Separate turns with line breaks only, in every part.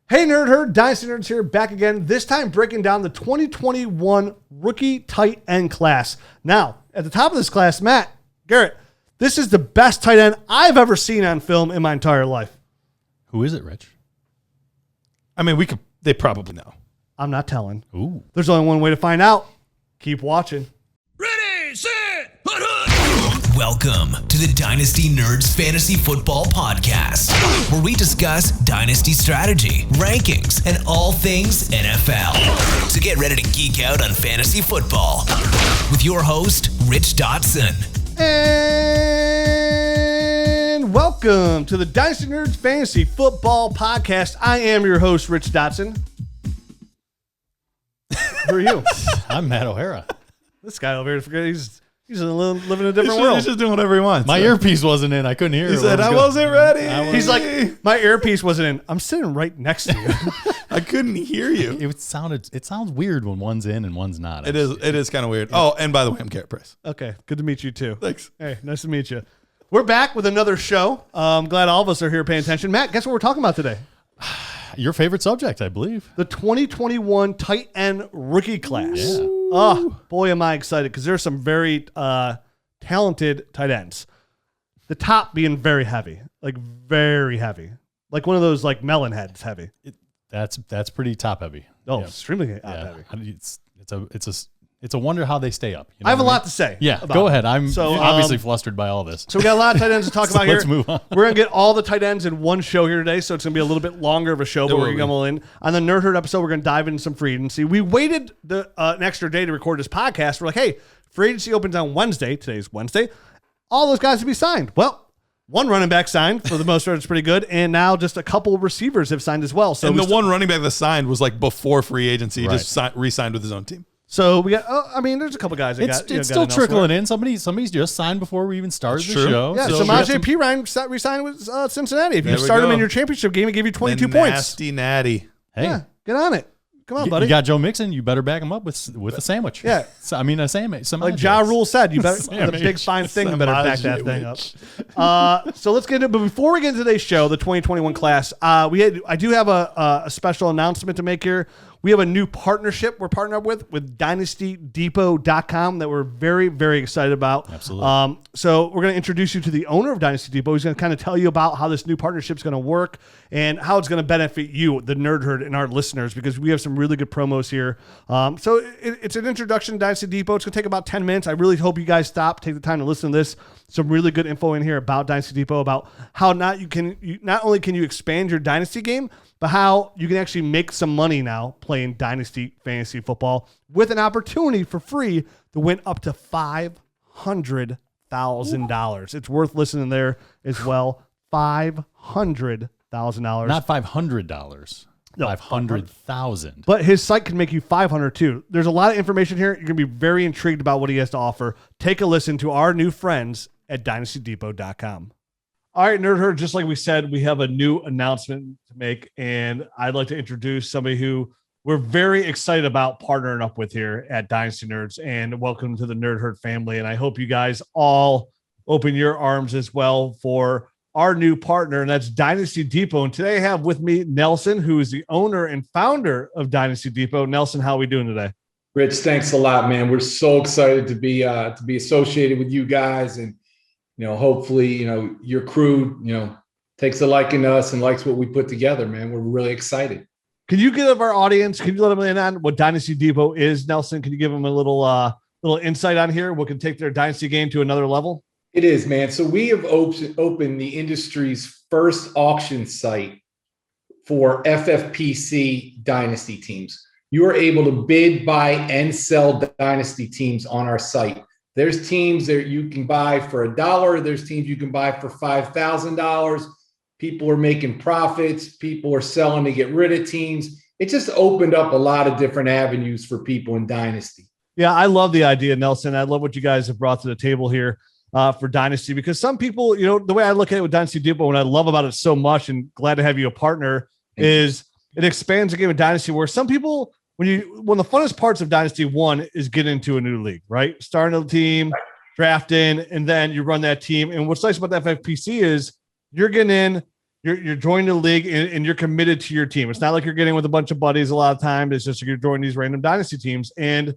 Hey, Nerd Herd, Dynasty Nerds here, back again, this time breaking down the 2021 rookie tight end class. Now, at the top of this class, Matt, Garrett, this is the best tight end I've ever seen on film in my entire life.
Who is it, Rich?
I mean, they probably know.
I'm not telling.
Ooh.
There's only one way to find out. Keep watching.
Ready, set, hut, hut. Welcome to the Dynasty Nerds Fantasy Football Podcast, where we discuss Dynasty strategy, rankings, and all things NFL. So get ready to geek out on fantasy football with your host, Rich Dotson.
And welcome to the Dynasty Nerds Fantasy Football Podcast. I am your host, Rich Dotson. Who are you?
I'm Matt O'Hara.
This guy over here, forget he's living in a different world.
He's just doing whatever he wants.
My earpiece wasn't in. I couldn't hear.
He said, I wasn't ready.
He's like, my earpiece wasn't in. I'm sitting right next to you.
I couldn't hear you.
It sounds weird when one's in and one's not.
It is kind of weird. Yeah. Oh, and by the way, I'm Garrett Price.
Okay, good to meet you too.
Thanks.
Hey, nice to meet you. We're back with another show. I'm glad all of us are here paying attention. Matt, guess what we're talking about today?
Your favorite subject, I believe.
The 2021 tight end rookie class.
Yeah.
Oh, boy, am I excited because there's some very talented tight ends. The top being very heavy, like one of those like melon heads heavy.
That's pretty top heavy.
Oh,
yeah.
Extremely top heavy.
It's a wonder how they stay up. You know
I have a lot to say.
Yeah, go ahead. I'm obviously flustered by all this.
So we got a lot of tight ends to talk about here.
Let's move on.
We're going to get all the tight ends in one show here today, so it's going to be a little bit longer of a show, but we're going to go in. On the Nerd Herd episode, we're going to dive into some free agency. We waited an extra day to record this podcast. We're like, hey, free agency opens on Wednesday. Today's Wednesday. All those guys to be signed. Well, one running back signed. For the most part, it's pretty good. And now just a couple receivers have signed as well. So
and the one running back that signed was like before free agency. He
Right.
just re-signed with his own team.
So we got, there's a couple guys that
It's still trickling in. Somebody's just signed before we even started the show.
Yeah, so Samaje Perine re-signed with Cincinnati. If you start him in your championship game, he gave you 22 points.
Nasty natty.
Hey,
yeah, get on it. Come on, buddy.
You got Joe Mixon. You better back him up with a sandwich.
Yeah.
A sandwich.
Like Ja Rule said, you better, the big fine thing, you better back that thing up. So let's get into it. But before we get into today's show, the 2021 class, I do have a special announcement to make here. We have a new partnership we're partnered up with DynastyDepot.com that we're very, very excited about.
Absolutely.
So we're going to introduce you to the owner of Dynasty Depot. He's going to kind of tell you about how this new partnership is going to work and how it's going to benefit you, the Nerd Herd, and our listeners, because we have some really good promos here. So it's an introduction to Dynasty Depot. It's going to take about 10 minutes. I really hope you guys take the time to listen to this. Some really good info in here about Dynasty Depot, about how not only can you expand your Dynasty game, but how you can actually make some money now playing Dynasty Fantasy Football with an opportunity for free to win up to $500,000. It's worth listening there as well. $500,000.
Not $500.
No,
500,000.
But his site can make you 500 too. There's a lot of information here. You're going to be very intrigued about what he has to offer. Take a listen to our new friends at DynastyDepot.com. All right, Nerd Herd, just like we said, we have a new announcement to make, and I'd like to introduce somebody who we're very excited about partnering up with here at Dynasty Nerds, and welcome to the Nerd Herd family. And I hope you guys all open your arms as well for our new partner, and that's Dynasty Depot. And today I have with me Nelson, who is the owner and founder of Dynasty Depot. Nelson, how are we doing today?
Rich, thanks a lot, man. We're so excited to be associated with you guys, and hopefully, your crew, takes a liking to us and likes what we put together, man. We're really excited.
Can you give our audience, can you let them in on what Dynasty Depot is, Nelson? Can you give them a little insight on here? What can take their Dynasty game to another level?
It is, man. So we have opened the industry's first auction site for FFPC Dynasty teams. You are able to bid, buy, and sell Dynasty teams on our site. There's teams that you can buy for $1. There's teams you can buy for $5,000. People are making profits. People are selling to get rid of teams. It just opened up a lot of different avenues for people in Dynasty.
Yeah, I love the idea, Nelson. I love what you guys have brought to the table here for Dynasty, because some people, the way I look at it with Dynasty Depot, and I love about it so much and glad to have you a partner, is it expands the game of Dynasty where some people, one of the funnest parts of Dynasty one is getting into a new league, right? Starting a team, drafting, and then you run that team. And what's nice about the FFPC is you're getting in, you're joining the league and you're committed to your team. It's not like you're getting with a bunch of buddies a lot of time. It's just you're joining these random dynasty teams. And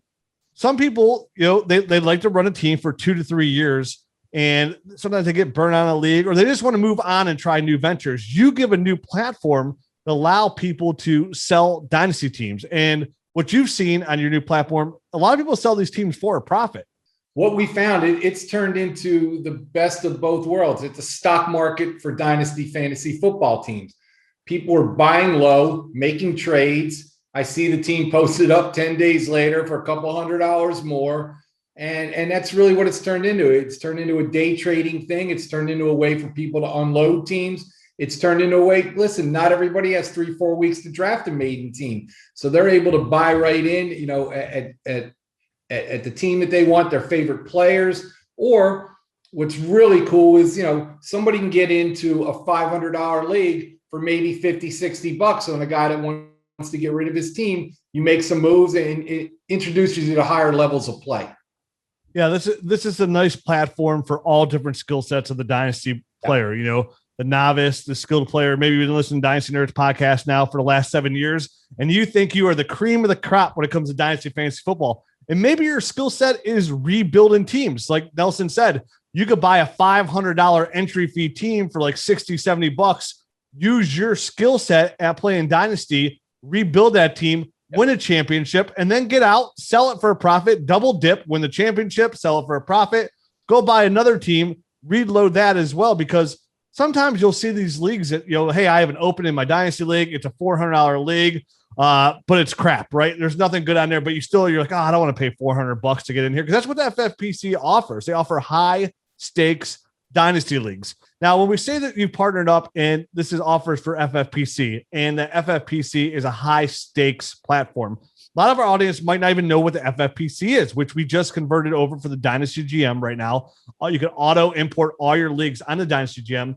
some people, they like to run a team for 2 to 3 years, and sometimes they get burned out of the league, or they just want to move on and try new ventures. You give a new platform to allow people to sell dynasty teams. And what you've seen on your new platform, a lot of people sell these teams for a profit.
What we found, it's turned into the best of both worlds. It's a stock market for dynasty fantasy football teams. People are buying low, making trades. I see the team posted up 10 days later for a couple $100 more. And that's really what it's turned into. It's turned into a day trading thing. It's turned into a way for people to unload teams. It's turned into a way, listen, not everybody has 3-4 weeks to draft a maiden team. So they're able to buy right in, at the team that they want, their favorite players. Or what's really cool is, somebody can get into a $500 league for maybe 50, 60 bucks on a guy that wants to get rid of his team. You make some moves and it introduces you to higher levels of play.
Yeah, this is a nice platform for all different skill sets of the dynasty player. The novice, the skilled player. Maybe you've been listening to Dynasty Nerds podcast now for the last 7 years, and you think you are the cream of the crop when it comes to dynasty fantasy football. And maybe your skill set is rebuilding teams. Like Nelson said, you could buy a $500 entry fee team for like 60, 70 bucks. Use your skill set at playing dynasty, rebuild that team, win a championship, and then get out, sell it for a profit, double dip, win the championship, sell it for a profit, go buy another team, reload that as well. Because sometimes you'll see these leagues that, hey, I have an open in my dynasty league. It's a $400 league, but it's crap, right? There's nothing good on there, but you're like, I don't want to pay $400 to get in here. Because that's what the FFPC offers. They offer high stakes dynasty leagues. Now, when we say that you've partnered up and this is offers for FFPC, and the FFPC is a high stakes platform, a lot of our audience might not even know what the FFPC is, which we just converted over for the Dynasty GM right now. You can auto import all your leagues on the Dynasty GM.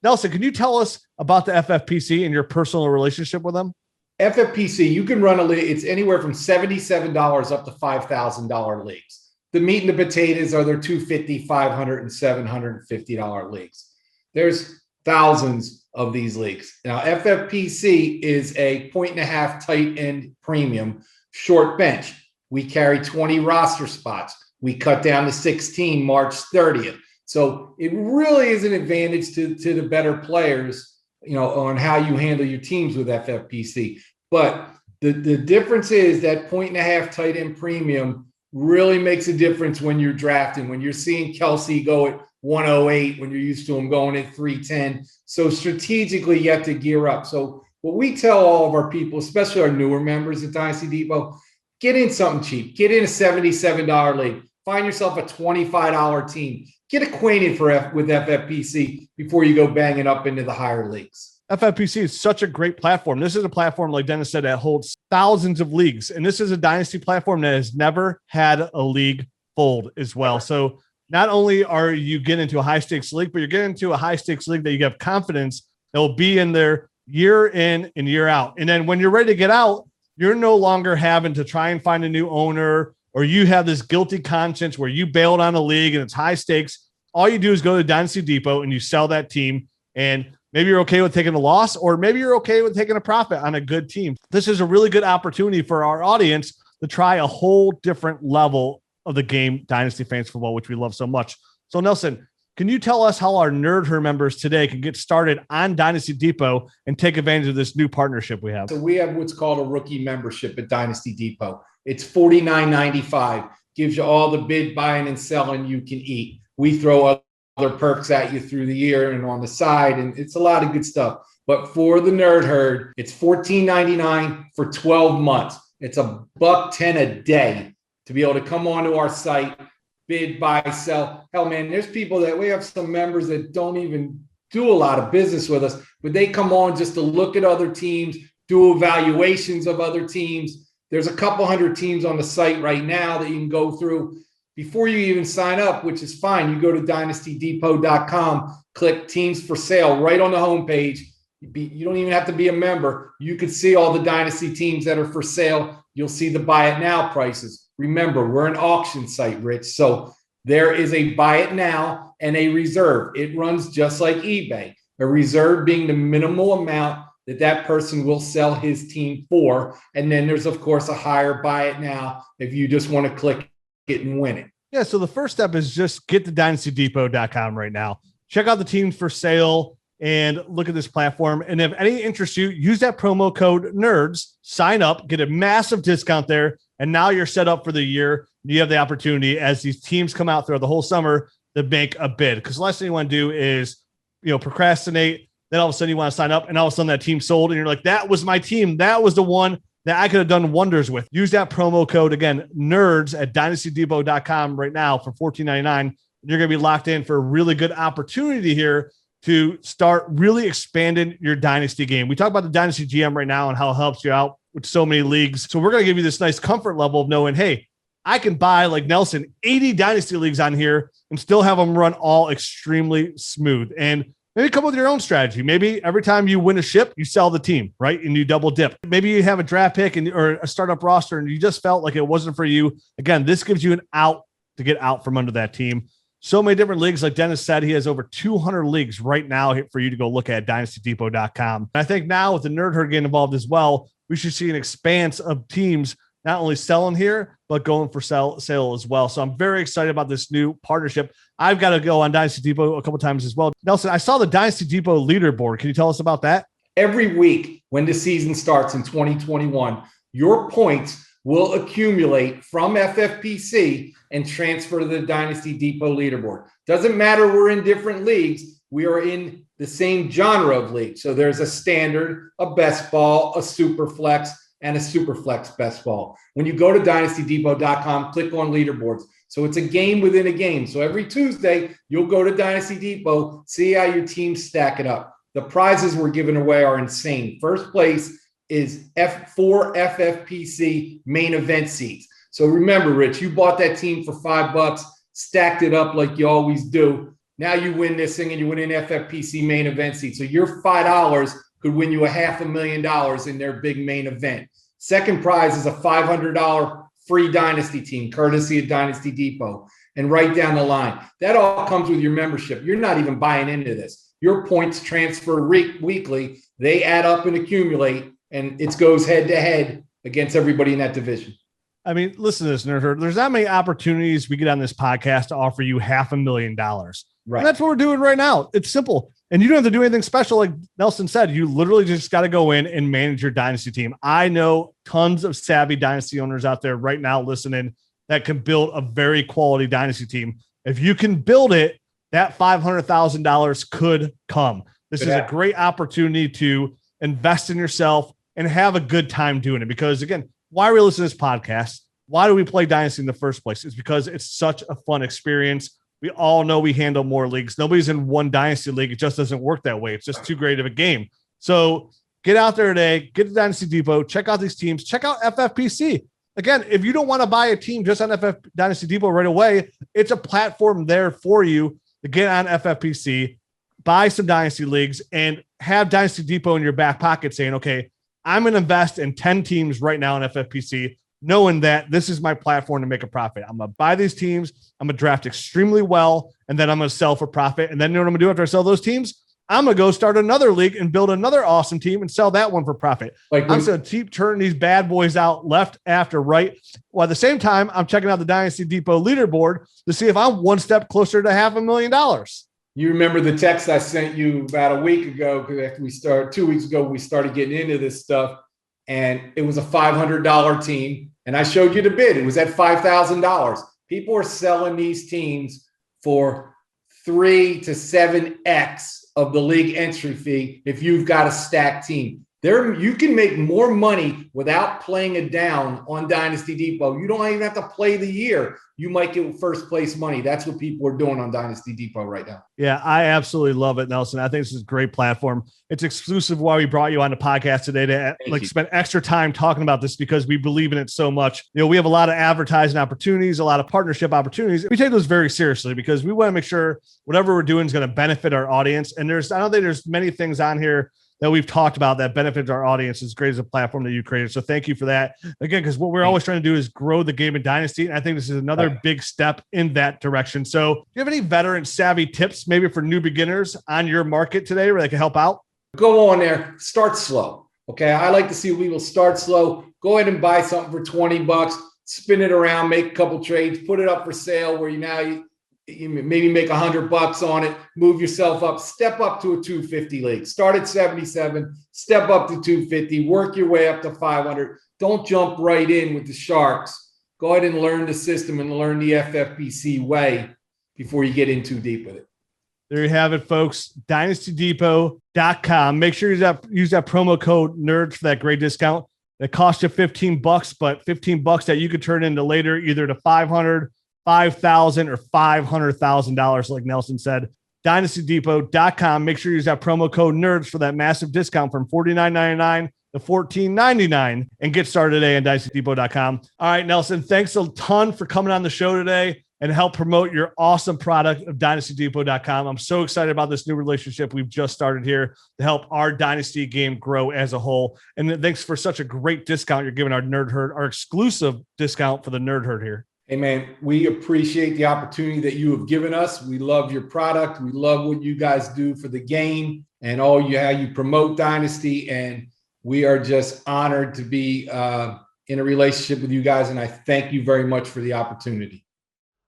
Nelson, can you tell us about the FFPC and your personal relationship with them?
FFPC, you can run a league. It's anywhere from $77 up to $5,000 leagues. The meat and the potatoes are their $250, $500, and $750 leagues. There's thousands of these leagues. Now, FFPC is a 1.5 tight end premium short bench. We carry 20 roster spots. We cut down to 16 March 30th. So it really is an advantage to the better players, on how you handle your teams with FFPC. But the difference is that 1.5 tight end premium really makes a difference when you're drafting, when you're seeing Kelsey go at 108, when you're used to him going at 310. So strategically, you have to gear up. So what we tell all of our people, especially our newer members at Dynasty Depot, get in something cheap. Get in a $77 league. Find yourself a $25 team. Get acquainted with FFPC before you go banging up into the higher leagues.
FFPC is such a great platform. This is a platform, like Dennis said, that holds thousands of leagues. And this is a dynasty platform that has never had a league fold as well. So not only are you getting into a high stakes league, but you're getting into a high stakes league that you have confidence that will be in there year in and year out. And then when you're ready to get out, you're no longer having to try and find a new owner, or you have this guilty conscience where you bailed on a league and it's high stakes. All you do is go to Dynasty Depot and you sell that team, and maybe you're okay with taking a loss, or maybe you're okay with taking a profit on a good team. This is a really good opportunity for our audience to try a whole different level of the game, Dynasty Fantasy Football, which we love so much. So Nelson, can you tell us how our Nerd Herd members today can get started on Dynasty Depot and take advantage of this new partnership we have?
So we have what's called a rookie membership at Dynasty Depot. It's $49.95. Gives you all the bid, buying, and selling you can eat. We throw other perks at you through the year and on the side, and it's a lot of good stuff. But for the Nerd Herd, it's $14.99 for 12 months. It's $110 a day to be able to come onto our site, bid, buy, sell. Hell, man, there's people that we have some members that don't even do a lot of business with us, but they come on just to look at other teams, do evaluations of other teams. There's a couple hundred teams on the site right now that you can go through before you even sign up, which is fine. You go to dynastydepot.com, click teams for sale right on the homepage. You don't even have to be a member. You can see all the Dynasty teams that are for sale. You'll see the buy it now prices. Remember, we're an auction site, Rich. So there is a buy it now and a reserve. It runs just like eBay. a reserve being the minimal amount that person will sell his team for. And then there's, of course, a higher buy it now if you just want to click it and win it.
Yeah, so the first step is just get to dynastydepot.com right now. Check out the teams for sale and look at this platform. And if any interests you, use that promo code NERDS, sign up, get a massive discount there. And now you're set up for the year. You have the opportunity as these teams come out throughout the whole summer to make a bid. Because the last thing you want to do is, procrastinate. Then all of a sudden you want to sign up and all of a sudden that team sold. And you're like, that was my team. That was the one that I could have done wonders with. Use that promo code, again, NERDS at dynastydepot.com right now for $14.99. You're going to be locked in for a really good opportunity here to start really expanding your dynasty game. We talk about the dynasty GM right now and how it helps you out with so many leagues. So we're going to give you this nice comfort level of knowing, hey, I can buy, like Nelson, 80 dynasty leagues on here and still have them run all extremely smooth. And maybe come up with your own strategy. Maybe every time you win a ship, you sell the team, right? And you double dip. Maybe you have a draft pick or a startup roster and you just felt like it wasn't for you. Again, this gives you an out to get out from under that team. So many different leagues. Like Dennis said, he has over 200 leagues right now for you to go look at dynastydepot.com. I think now with the Nerd Herd getting involved as well, we should see an expanse of teams not only selling here, but going for sale as well. So I'm very excited about this new partnership. I've got to go on Dynasty Depot a couple times as well. Nelson, I saw the Dynasty Depot leaderboard. Can you tell us about that?
Every week when the season starts in 2021, your points will accumulate from FFPC and transfer to the Dynasty Depot leaderboard. Doesn't matter, we're in different leagues. We are in the same genre of league. So there's a standard, a best ball, a super flex, and a super flex best ball. When you go to dynastydepot.com, click on leaderboards. So it's a game within a game. So every Tuesday, you'll go to Dynasty Depot, see how your teams stack it up. The prizes we're giving away are insane. First place is four FFPC main event seats. So remember, Rich, you bought that team for $5, stacked it up like you always do. Now you win this thing and you win an FFPC main event seat. So your $5 could win you $500,000 in their big main event. Second prize is a $500 free Dynasty team, courtesy of Dynasty Depot, and right down the line. That all comes with your membership. You're not even buying into this. Your points transfer weekly. They add up and accumulate, and it goes head to head against everybody in that division.
I mean, listen to this, Nerd Herd. There's not many opportunities we get on this podcast to offer you $500,000. Right. And that's what we're doing right now. It's simple. And you don't have to do anything special. Like Nelson said, you literally just got to go in and manage your dynasty team. I know tons of savvy dynasty owners out there right now listening that can build a very quality dynasty team. If you can build it, that $500,000 could come. This is a great opportunity to invest in yourself and have a good time doing it. Because again, why are we listening to this podcast? Why do we play Dynasty in the first place? It's because it's such a fun experience. We all know we handle more leagues. Nobody's in one Dynasty league. It just doesn't work that way. It's just too great of a game. So get out there today, get to Dynasty Depot, check out these teams, check out FFPC. Again, if you don't want to buy a team just on Dynasty Depot right away, it's a platform there for you to get on FFPC, buy some Dynasty leagues, and have Dynasty Depot in your back pocket saying, okay, I'm going to invest in 10 teams right now in FFPC, knowing that this is my platform to make a profit. I'm going to buy these teams. I'm going to draft extremely well, and then I'm going to sell for profit. And then you know what I'm going to do after I sell those teams? I'm going to go start another league and build another awesome team and sell that one for profit. I'm going to keep turning these bad boys out left after right. While at the same time, I'm checking out the Dynasty Depot leaderboard to see if I'm one step closer to $500,000.
You remember the text I sent you about a week ago, because after 2 weeks ago, we started getting into this stuff, and it was a $500 team. And I showed you the bid. It was at $5,000. People are selling these teams for 3 to 7x of the league entry fee if you've got a stacked team. There, you can make more money without playing it down on Dynasty Depot. You don't even have to play the year. You might get first place money. That's what people are doing on Dynasty Depot right now.
Yeah, I absolutely love it, Nelson. I think this is a great platform. It's exclusive why we brought you on the podcast today to spend extra time talking about this, because we believe in it so much. You know, we have a lot of advertising opportunities, a lot of partnership opportunities. We take those very seriously because we want to make sure whatever we're doing is going to benefit our audience. And I don't think there's many things on here that we've talked about that benefits our audience as great as a platform that you created. So thank you for that. Again, because what we're always trying to do is grow the game in Dynasty. And I think this is another big step in that direction. So do you have any veteran savvy tips maybe for new beginners on your market today where they can help out?
Go on there, start slow. Okay. I like to see people start slow. Go ahead and buy something for $20, spin it around, make a couple trades, put it up for sale where you maybe make $100 on it, move yourself up, step up to a 250 league. Start at 77, step up to 250, work your way up to 500. Don't jump right in with the Sharks. Go ahead and learn the system and learn the FFPC way before you get in too deep with it.
There you have it, folks. DynastyDepot.com. Make sure you use that promo code NERDS for that great discount. That costs you $15, but $15 that you could turn into later, either to $500, $5,000, or $500,000, like Nelson said. DynastyDepot.com. Make sure you use that promo code NERDS for that massive discount from $49.99 to $14.99 and get started today on DynastyDepot.com. All right, Nelson, thanks a ton for coming on the show today and help promote your awesome product of DynastyDepot.com. I'm so excited about this new relationship we've just started here to help our Dynasty game grow as a whole. And thanks for such a great discount you're giving our Nerd Herd, our exclusive discount for the Nerd Herd here.
Hey, man, we appreciate the opportunity that you have given us. We love your product. We love what you guys do for the game and how you promote Dynasty. And we are just honored to be in a relationship with you guys. And I thank you very much for the opportunity.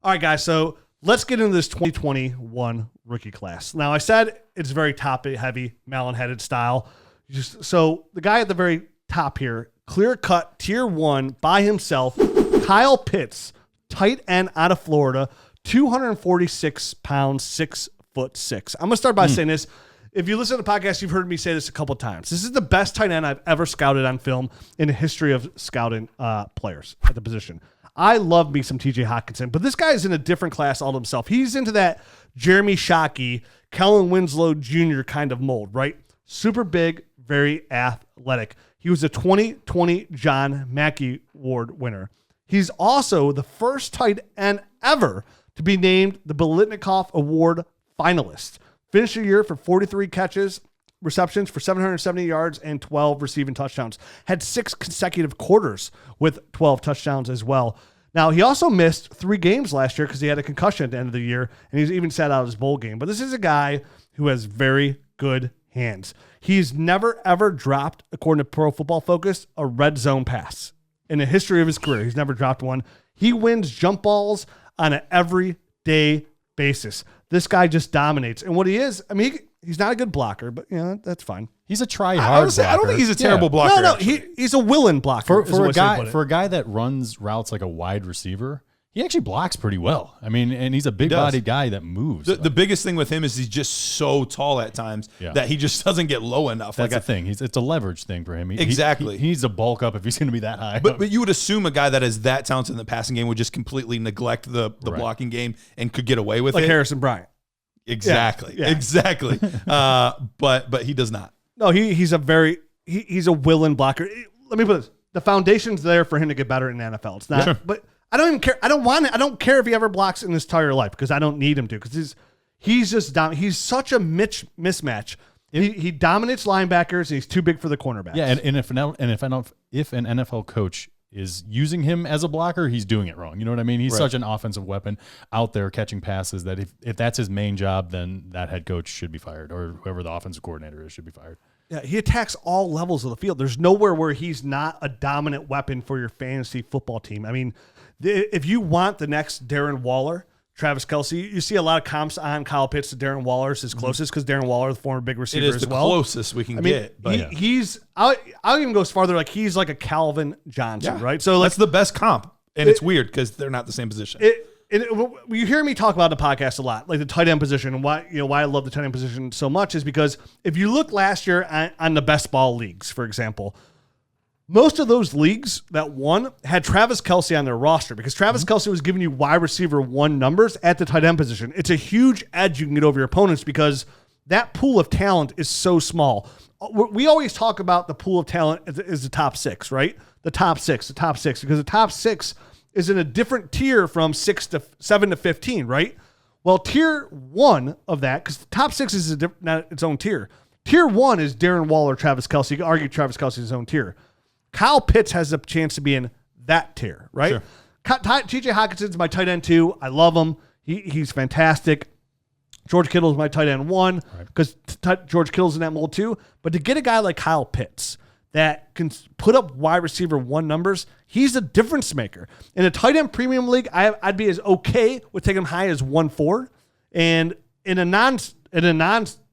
All right, guys, so let's get into this 2021 rookie class. Now, I said it's very top-heavy, melon-headed style. So the guy at the very top here, clear-cut, tier 1, by himself, Kyle Pitts, tight end out of Florida, 246 pounds, 6'6". I'm going to start by saying this. If you listen to the podcast, you've heard me say this a couple times. This is the best tight end I've ever scouted on film in the history of scouting players at the position. I love me some TJ Hawkinson, but this guy is in a different class all himself. He's into that Jeremy Shockey, Kellen Winslow Jr. kind of mold, right? Super big, very athletic. He was a 2020 John Mackey Award winner. He's also the first tight end ever to be named the Biletnikoff Award finalist. Finished the year for 43 receptions for 770 yards and 12 receiving touchdowns. Had 6 consecutive quarters with 12 touchdowns as well. Now, he also missed 3 games last year because he had a concussion at the end of the year, and he's even sat out his bowl game. But this is a guy who has very good hands. He's never, ever dropped, according to Pro Football Focus, a red zone pass. In the history of his career, he's never dropped one. He wins jump balls on an everyday basis. This guy just dominates. And what he is, I mean, he's not a good blocker, but that's fine.
He's a try-hard blocker.
I don't think he's a terrible blocker.
No, he's a willing blocker.
For a guy that runs routes like a wide receiver, he actually blocks pretty well. I mean, and he's a big-bodied guy that moves.
The biggest thing with him is he's just so tall at times that he just doesn't get low enough.
That's the thing. It's a leverage thing for him.
Exactly.
He needs to bulk up if he's going to be that high.
But you would assume a guy that is that talented in the passing game would just completely neglect the blocking game and could get away with it.
Like Harrison Bryant.
Exactly.
Yeah.
Exactly. But he does not.
No, he's a willing blocker. Let me put this. The foundation's there for him to get better in the NFL. It's not, but I don't even care. I don't care if he ever blocks in his entire life because I don't need him to because he's just he's such a mismatch. He dominates linebackers and he's too big for the cornerbacks.
Yeah, and if an NFL coach is using him as a blocker, he's doing it wrong. You know what I mean? He's such an offensive weapon out there catching passes that if that's his main job, then that head coach should be fired or whoever the offensive coordinator is should be fired.
Yeah, he attacks all levels of the field. There's nowhere where he's not a dominant weapon for your fantasy football team. I mean, if you want the next Darren Waller, Travis Kelce, you see a lot of comps on Kyle Pitts to Darren Waller is his closest because Darren Waller, the former big receiver,
it is
as
the
well.
closest we can get. But
I'll even go as farther, like he's like a Calvin Johnson, right? So
that's the best comp, and it's weird because they're not the same position.
You hear me talk about the podcast a lot, like the tight end position, and why I love the tight end position so much is because if you look last year on the best ball leagues, for example, most of those leagues that won had Travis Kelce on their roster because Travis Kelce was giving you wide receiver 1 numbers at the tight end position. It's a huge edge you can get over your opponents because that pool of talent is so small. We always talk about the pool of talent as the top 6, right? The top six, because the top 6 is in a different tier from 7 to 15, right? Well, tier 1 of that, because the top 6 is not its own tier. Tier 1 is Darren Waller, Travis Kelce. You can argue Travis Kelce is his own tier. Kyle Pitts has a chance to be in that tier, right?
Sure.
TJ Hawkinson's my tight end 2. I love him. He's fantastic. George Kittle is my tight end 1 because George Kittle's in that mold too. But to get a guy like Kyle Pitts that can put up wide receiver 1 numbers, he's a difference maker. In a tight end premium league, I'd be as okay with taking him high as 1.4. And in a non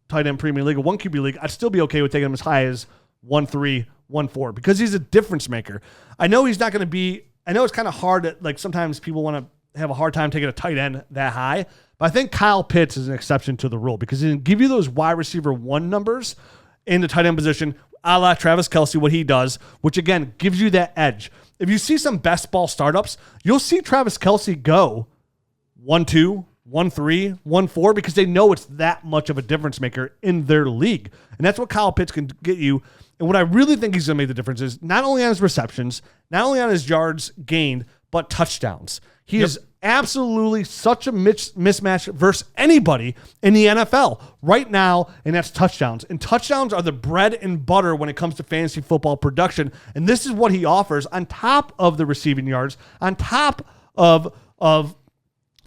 tight end premium league, a 1 QB league, I'd still be okay with taking him as high as 1.3, 1.4 because he's a difference maker. I know he's not going to be. I know it's kind of hard that like sometimes people want to have a hard time taking a tight end that high, but I think Kyle Pitts is an exception to the rule because he can give you those wide receiver 1 numbers in the tight end position, a la Travis Kelce, what he does, which again gives you that edge. If you see some best ball startups, you'll see Travis Kelce go 1.2, 1.3, 1.4 because they know it's that much of a difference maker in their league. And that's what Kyle Pitts can get you. And what I really think he's going to make the difference is not only on his receptions, not only on his yards gained, but touchdowns. He is absolutely such a mismatch versus anybody in the NFL right now, and that's touchdowns. And touchdowns are the bread and butter when it comes to fantasy football production. And this is what he offers on top of the receiving yards, on top of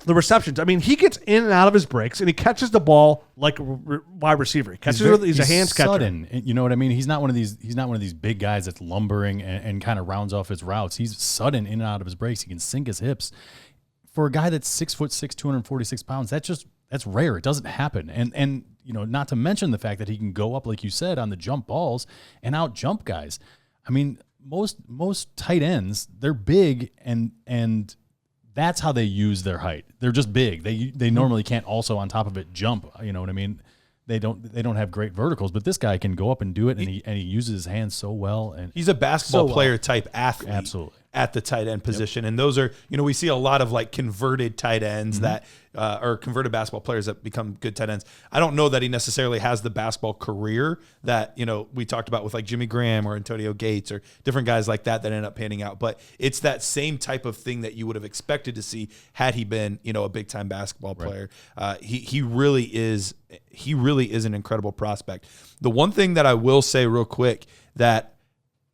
the receptions. I mean, he gets in and out of his breaks, and he catches the ball like a wide receiver. He catches it. He's a hands catcher.
Sudden, you know what I mean? He's not one of these big guys that's lumbering and kind of rounds off his routes. He's sudden in and out of his breaks. He can sink his hips. For a guy that's 6'6", 246 pounds, that's rare. It doesn't happen. And you know, not to mention the fact that he can go up, like you said, on the jump balls and out jump guys. I mean, most tight ends, they're big and that's how they use their height. They're just big. They normally can't also on top of it jump. You know what I mean? They don't have great verticals, but this guy can go up and do it, and he uses his hands so well. And
he's a basketball player type athlete.
Absolutely.
At the tight end position. And those are, you know, we see a lot of like converted tight ends that or converted basketball players that become good tight ends. I don't know that he necessarily has the basketball career that, you know, we talked about with like Jimmy Graham or Antonio Gates or different guys like that end up panning out. But it's that same type of thing that you would have expected to see had he been, you know, a big time basketball player. He really is an incredible prospect. The one thing that I will say real quick that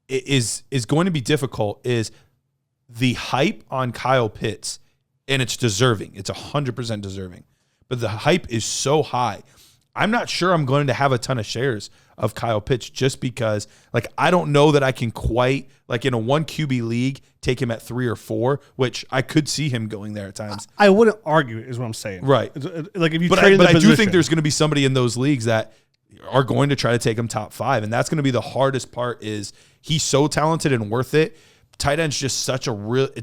is going to be difficult is the hype on Kyle Pitts, and it's deserving. It's 100% deserving. But the hype is so high. I'm not sure I'm going to have a ton of shares of Kyle Pitts just because, like, I don't know that I can quite, like, in a 1 QB league, take him at 3 or 4, which I could see him going there at times.
I wouldn't argue, is what I'm saying.
Right.
Like, if you
but I do think there's going to be somebody in those leagues that are going to try to take him top 5, and that's going to be the hardest part. Is he's so talented and worth it. Tight end's just it's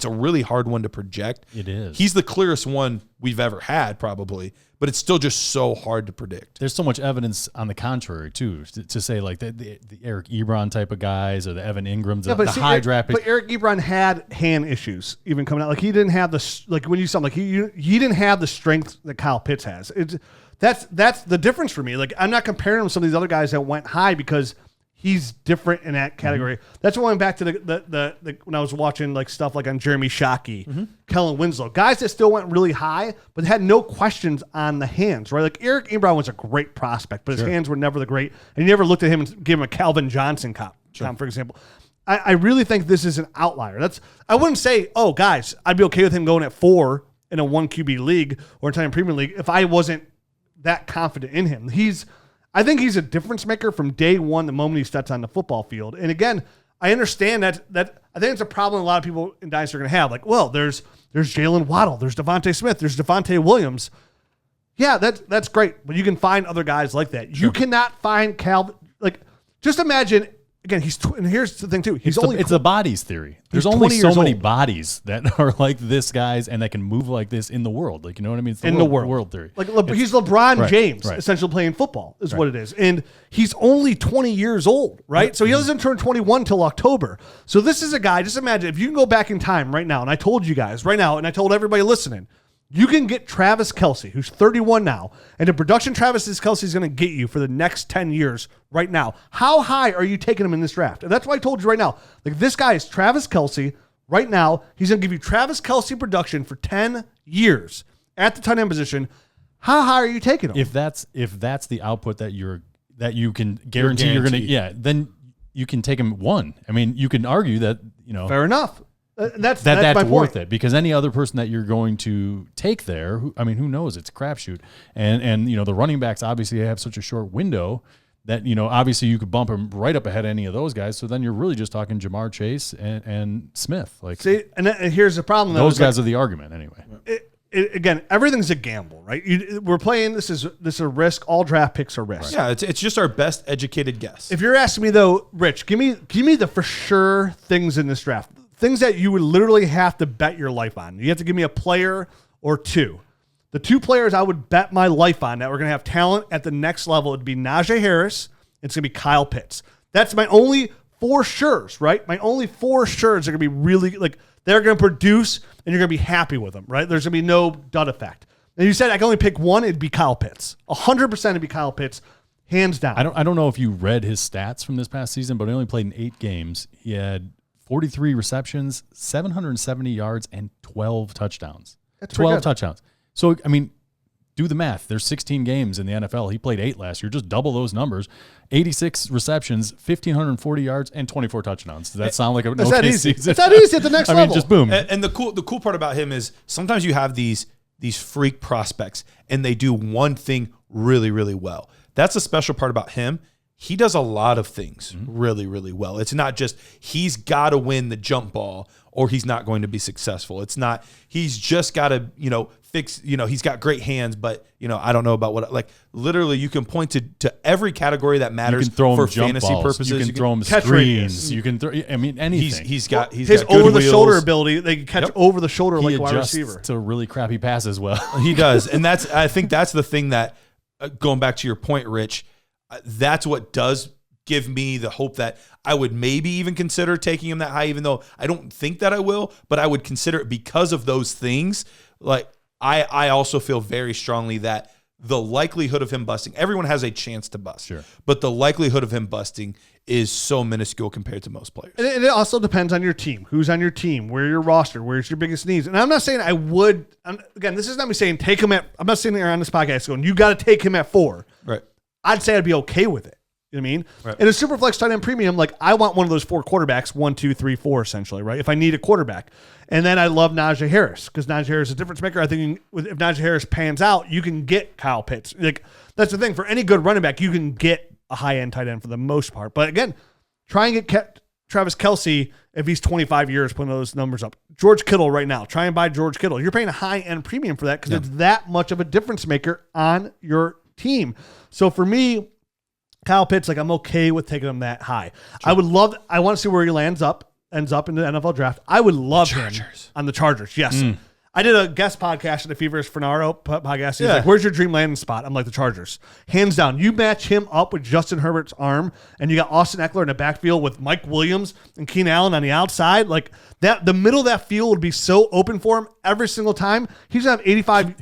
a really hard one to project.
It is.
He's the clearest one we've ever had, probably, but it's still just so hard to predict.
There's so much evidence on the contrary too, to say like the Eric Ebron type of guys or the Evan Ingrams, high draft picks.
But Eric Ebron had hand issues even coming out. Like he didn't have when you saw him, like he didn't have the strength that Kyle Pitts has. That's the difference for me. Like I'm not comparing him to some of these other guys that went high because he's different in that category. Mm-hmm. That's why I went back to the when I was watching like stuff like on Jeremy Shockey, Kellen Winslow, guys that still went really high, but had no questions on the hands, right? Like Eric Ebron was a great prospect, but his hands were never the great, and you never looked at him and gave him a Calvin Johnson comp, for example. I really think this is an outlier. I wouldn't say, oh, guys, I'd be okay with him going at 4 in a 1 QB league or Italian Premier League if I wasn't that confident in him. I think he's a difference maker from day one, the moment he steps on the football field. And again, I understand that I think it's a problem a lot of people in Dynasty are going to have. Like, well, there's Jalen Waddle, there's Devontae Smith, there's Devontae Williams. Yeah, that's great, but you can find other guys like that. Sure. You cannot find Calvin. Like, just imagine. Again, and here's the thing too.
It's a bodies theory. There's only so many bodies that are like this guys and that can move like this in the world. Like, you know what I mean? It's the world theory.
Like he's LeBron James, essentially playing football is what it is. And he's only 20 years old, right? So he doesn't turn 21 till October. So this is a guy, just imagine if you can go back in time right now, and I told you guys right now, and I told everybody listening, you can get Travis Kelce, who's 31 now, and the production Travis Kelce is going to get you for the next 10 years right now. How high are you taking him in this draft? And that's why I told you right now. Like, this guy is Travis Kelce right now. He's going to give you Travis Kelce production for 10 years at the tight end position. How high are you taking him?
If that's the output that you're that you can guarantee you're going to, then you can take him one. I mean, you can argue that,
fair enough. That's
worth it, because any other person that you're going to take there, who knows? It's a crapshoot. And the running backs obviously have such a short window that, obviously you could bump him right up ahead of any of those guys. So then you're really just talking Jamar Chase and Smith.
See, and here's the problem.
Those guys are the argument anyway.
Again, everything's a gamble, right? We're playing. This is a risk. All draft picks are risks.
Yeah, it's just our best educated guess.
If you're asking me though, Rich, give me the for sure things in this draft, things that you would literally have to bet your life on. You have to give me a player or two. The two players I would bet my life on that we're going to have talent at the next level would be Najee Harris. It's going to be Kyle Pitts. That's my only for sure's, right? My only for sure's are going to be really they're going to produce and you're going to be happy with them, right? There's going to be no dud effect. And you said I can only pick one, it'd be Kyle Pitts. 100% it'd be Kyle Pitts, hands down.
I don't know if you read his stats from this past season, but he only played in 8 games. He had 43 receptions, 770 yards, and 12 touchdowns.
That's
12 touchdowns. So, do the math. There's 16 games in the NFL. He played 8 last year. Just double those numbers. 86 receptions, 1,540 yards, and 24 touchdowns. Does that sound like an okay season?
It's that easy at the next level.
Just boom.
And the cool part about him is sometimes you have these freak prospects, and they do one thing really, really well. That's a special part about him. He does a lot of things really, really well. It's not just he's got to win the jump ball or he's not going to be successful. It's not he's just got to, fix, he's got great hands, but, I don't know about what, literally you can point to every category that matters for fantasy purposes.
You can throw him screens. You can throw, anything.
He's got
his over-the-shoulder ability. They can catch over the shoulder like a wide receiver.
To really crappy pass as well.
He does. And I think that's the thing that, going back to your point, Rich, that's what does give me the hope that I would maybe even consider taking him that high, even though I don't think that I will, but I would consider it because of those things. I also feel very strongly that the likelihood of him busting, everyone has a chance to bust,
sure,
but the likelihood of him busting is so minuscule compared to most players.
And it also depends on your team. Who's on your team? Where your roster? Where's your biggest needs? And I'm not saying I would, again, this is not me saying take him I'm not sitting there on this podcast going, you got to take him at 4.
Right.
I'd say I'd be okay with it. You know what I mean?
Right.
In a Superflex tight end premium, I want one of those 4 quarterbacks, 1, 2, 3, 4, essentially, right? If I need a quarterback. And then I love Najee Harris because Najee Harris is a difference maker. I think if Najee Harris pans out, you can get Kyle Pitts. That's the thing. For any good running back, you can get a high-end tight end for the most part. But again, try and get Travis Kelce if he's 25 years putting those numbers up. George Kittle right now. Try and buy George Kittle. You're paying a high-end premium for that because it's that much of a difference maker on your team. So for me, Kyle Pitts, I'm okay with taking him that high. Sure. I want to see where he ends up in the NFL draft. I would love him on the Chargers. Yes. I did a guest podcast at the Feverish Fernaro podcast. He's like, where's your dream landing spot? I'm like, the Chargers. Hands down. You match him up with Justin Herbert's arm, and you got Austin Eckler in the backfield with Mike Williams and Keenan Allen on the outside. The middle of that field would be so open for him every single time. He's going to have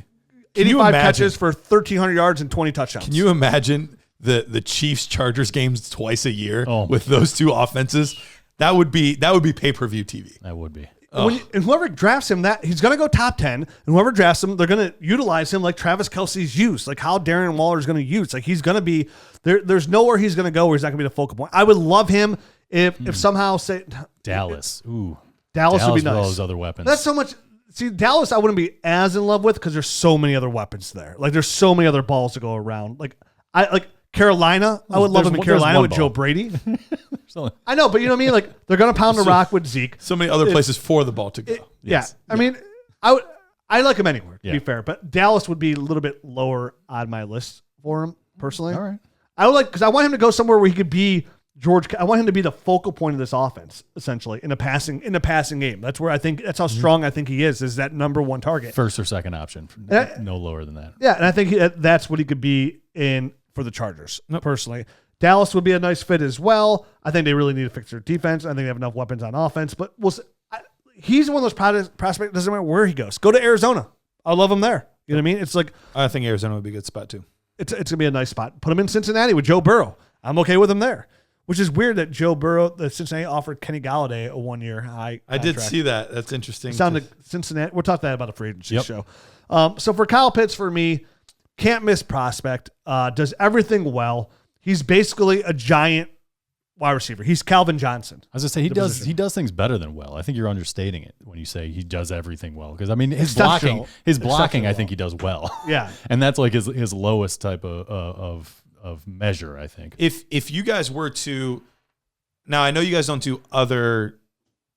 85 catches for 1,300 yards and 20 touchdowns.
Can you imagine the Chiefs-Chargers games twice a year with those two offenses? That would be pay-per-view TV.
That would be.
And whoever drafts him, he's going to go top 10. And whoever drafts him, they're going to utilize him like Travis Kelce's used, like how Darren Waller is going to use. He's going to be there. There's nowhere he's going to go where he's not going to be the focal point. I would love him if somehow say
Dallas. Ooh,
Dallas would be nice.
With all those other weapons.
That's so much. See, Dallas, I wouldn't be as in love with because there's so many other weapons there. There's so many other balls to go around. Carolina, I would love him in Carolina with Joe Brady. I know, but you know what I mean? They're going to pound the rock with Zeke.
So many other places for the ball to go.
I mean, I like him anywhere, to be fair. But Dallas would be a little bit lower on my list for him, personally.
All right.
I would because I want him to go somewhere where he could be I want him to be the focal point of this offense, essentially, in the passing game. That's where that's how strong I think he is that number one target.
First or second option. No lower than that.
Yeah, and I think that's what he could be in for the Chargers, personally. Dallas would be a nice fit as well. I think they really need to fix their defense. I think they have enough weapons on offense. But he's one of those prospects, doesn't matter where he goes. Go to Arizona. I love him there. You know what I mean? It's
I think Arizona would be a good spot too.
It's going to be a nice spot. Put him in Cincinnati with Joe Burrow. I'm okay with him there. Which is weird that Joe Burrow, the Cincinnati offered Kenny Galladay a 1-year high contract.
I did see that. That's interesting.
Sounded Cincinnati. We'll talk about a free agency show. So for Kyle Pitts, for me, can't miss prospect. Does everything well. He's basically a giant wide receiver. He's Calvin Johnson.
I was gonna say he does things better than well. I think you're understating it when you say he does everything well. Because I mean his blocking I think he does well.
Yeah.
And that's like his lowest type of measure, I think.
If you guys were to, now I know you guys don't do other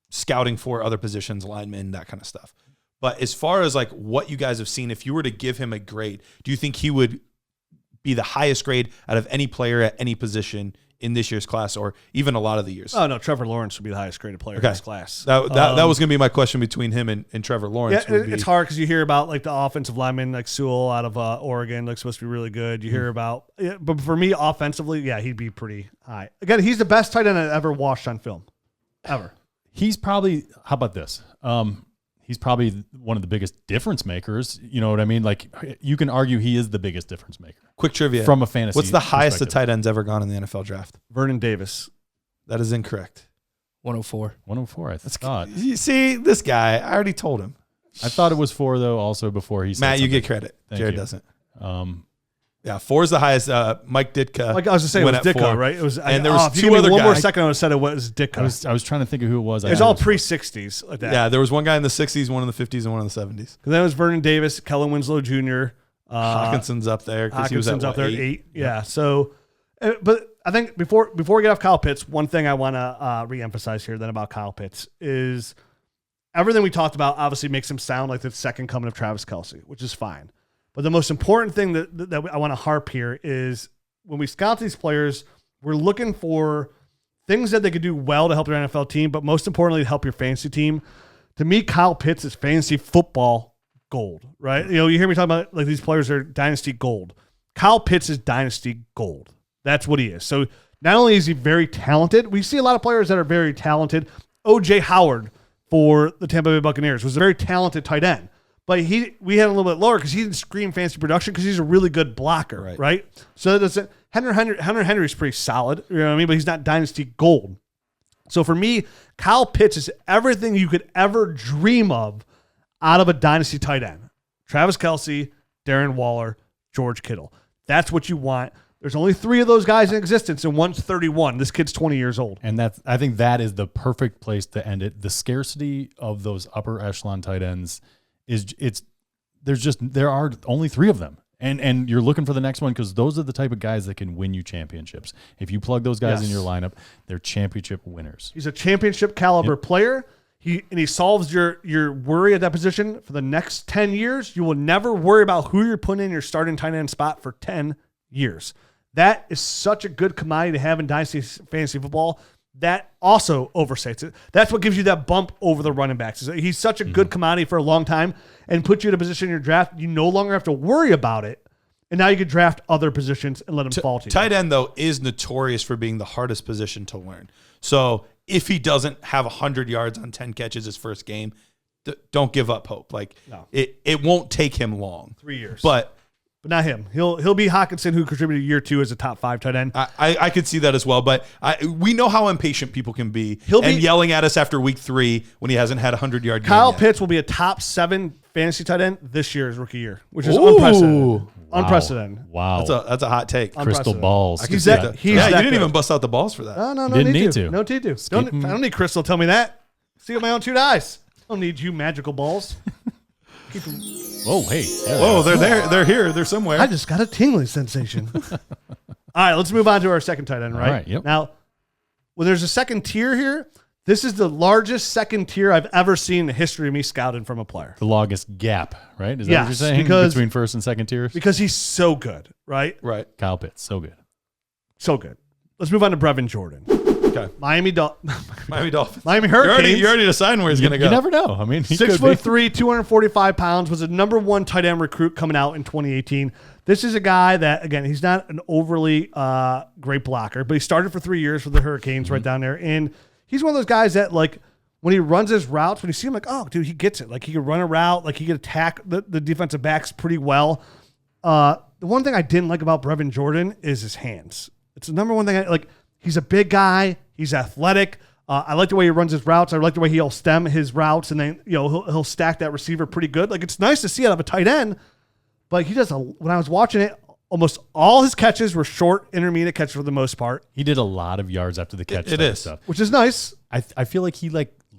scouting for other positions, linemen, that kind of stuff. But as far as like what you guys have seen, if you were to give him a grade, do you think he would be the highest grade out of any player at any position in this year's class, or even a lot of the years?
Oh no, Trevor Lawrence would be the highest graded player in this class.
That was going to be my question between him and Trevor Lawrence.
Yeah, it's hard because you hear about like the offensive lineman like Sewell out of Oregon, like supposed to be really good. You hear about, but for me offensively, yeah, he'd be pretty high. Again, he's the best tight end I've ever watched on film, ever.
He's probably, how about this? He's probably one of the biggest difference makers. You know what I mean? Like you can argue he is the biggest difference maker.
Quick trivia.
From a fantasy
What's the highest the
perspective.
tight end's ever gone in the NFL draft?
Vernon Davis.
That is incorrect.
104.
104, I thought.
You see, this guy, I already told him.
I thought it was 4 though, also before he said
Matt, you
something.
get credit.
Thank
Jared
you.
doesn't.
Yeah,
4 is the highest. Mike Ditka.
Like I was just saying, it
went
was
at
Ditka,
4.
right? It was,
And there was
if you
two
give me
other
one more
guys.
second, I would have said it was Ditka.
I was trying to think of who it was.
It was all pre-60s like that.
Yeah, there was one guy in the 60s, one in the 50s, and one in the 70s.
Then it was Vernon Davis, Kellen Winslow Jr.
Hawkinson's up there because he was at
up there
8.
Yeah. So, but I think before we get off Kyle Pitts, one thing I want to reemphasize here then about Kyle Pitts is everything we talked about obviously makes him sound like the second coming of Travis Kelce, which is fine. But the most important thing that I want to harp here is when we scout these players, we're looking for things that they could do well to help their NFL team, but most importantly, to help your fantasy team. To me, Kyle Pitts is fantasy football gold, right? You know, you hear me talking about like these players are dynasty gold. Kyle Pitts is dynasty gold. That's what he is. So not only is he very talented, we see a lot of players that are very talented. O.J. Howard for the Tampa Bay Buccaneers was a very talented tight end. But we had a little bit lower because he didn't scream fantasy production because he's a really good blocker, right? So that doesn't. Hunter Henry's pretty solid, you know what I mean? But he's not dynasty gold. So for me, Kyle Pitts is everything you could ever dream of out of a dynasty tight end. Travis Kelce, Darren Waller, George Kittle. That's what you want. There's only 3 of those guys in existence, and one's 31. This kid's 20 years old.
And I think that is the perfect place to end it. The scarcity of those upper echelon tight ends there are only 3 of them. And you're looking for the next one because those are the type of guys that can win you championships. If you plug those guys in your lineup, they're championship winners.
He's a championship caliber player. He solves your worry at that position for the next 10 years. You will never worry about who you're putting in your starting tight end spot for 10 years. That is such a good commodity to have in Dynasty Fantasy Football. That also overstates it. That's what gives you that bump over the running backs. He's such a good commodity for a long time and puts you in a position in your draft. You no longer have to worry about it. And now you can draft other positions and let them fall to you.
Tight end, though, is notorious for being the hardest position to learn. So if he doesn't have 100 yards on 10 catches his first game, don't give up hope. Like it won't take him long.
3 years.
But
not him. He'll be Hawkinson, who contributed year 2 as a top 5 tight end.
I could see that as well. But we know how impatient people can be and yelling at us after week 3 when he hasn't had a 100-yard game
Kyle
yet.
Pitts will be a top 7 fantasy tight end this year's rookie year, which is unprecedented.
Wow.
Unprecedented.
Wow.
That's a hot take.
Crystal balls.
He's that
you
that
didn't
good.
even bust out the balls for that.
No
Didn't
need
need
to.
to.
No need to. I don't need Crystal to tell me that. See with my own 2 eyes. I don't need you magical balls. Keep them.
Whoa, hey.
Whoa, they're there. They're here. They're somewhere.
I just got a tingling sensation. All right, let's move on to our second tight end, right?
All right, yep.
Now, when there's a second tier here, this is the largest second tier I've ever seen in the history of me scouting from a player.
The longest gap, right? Is that what you're
Yes,
saying?
because-
Between first and second tiers?
Because he's so good, right?
Right.
Kyle Pitts, so good.
So good. Let's move on to Brevin Jordan.
Okay.
Miami Dolphins.
Miami Dolphins.
Miami Hurricanes.
You already deciding where he's going to go.
You never know. I mean, he could be.
6'3", 245 pounds, was a number 1 tight end recruit coming out in 2018. This is a guy that, again, he's not an overly great blocker, but he started for 3 years for the Hurricanes right down there. And he's one of those guys that, like, when he runs his routes, when you see him, like, oh, dude, he gets it. Like, he can run a route. Like, he can attack the defensive backs pretty well. The one thing I didn't like about Brevin Jordan is his hands. It's the number one thing. He's a big guy. He's athletic. I like the way he runs his routes. I like the way he'll stem his routes, and then he'll stack that receiver pretty good. Like, it's nice to see out of a tight end, but he does. When I was watching it, almost all his catches were short, intermediate catches for the most part.
He did a lot of yards after the catch.
It is.
stuff.
Which is nice.
I feel like he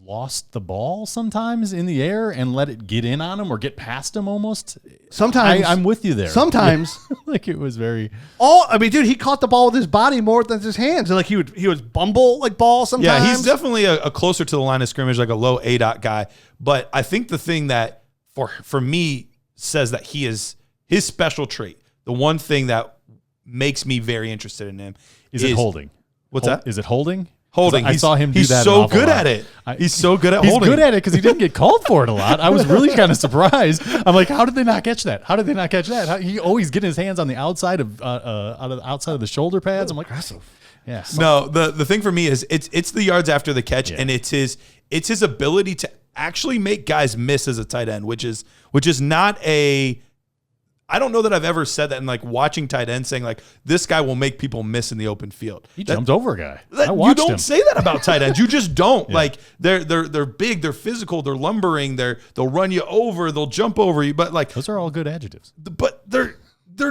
lost the ball sometimes in the air and let it get in on him or get past him almost.
Sometimes.
I'm with you there.
Sometimes.
Like it was very.
Dude, he caught the ball with his body more than his hands. And he would bumble ball sometimes.
Yeah, he's definitely a closer to the line of scrimmage, like a low A-dot guy. But I think the thing that for me says that he is his special trait, the one thing that makes me very interested in him
is it holding.
What's that?
Is it holding?
Holding.
I saw him do that.
He's so good at it. He's so good at holding.
He's good at it because he didn't get called for it a lot. I was really kind of surprised. I'm like, how did they not catch that? How did they not catch that? He always getting his hands on the outside of outside of the shoulder pads. I'm like,
aggressive.
Yeah.
No, the thing for me is it's the yards after the catch, and it's his ability to actually make guys miss as a tight end, which is not a. I don't know that I've ever said that in watching tight ends saying this guy will make people miss in the open field.
He jumped over a guy.
You don't say that about tight ends. You just don't. Yeah. They're big, they're physical, they're lumbering, they'll run you over, they'll jump over you. But
those are all good adjectives.
But they're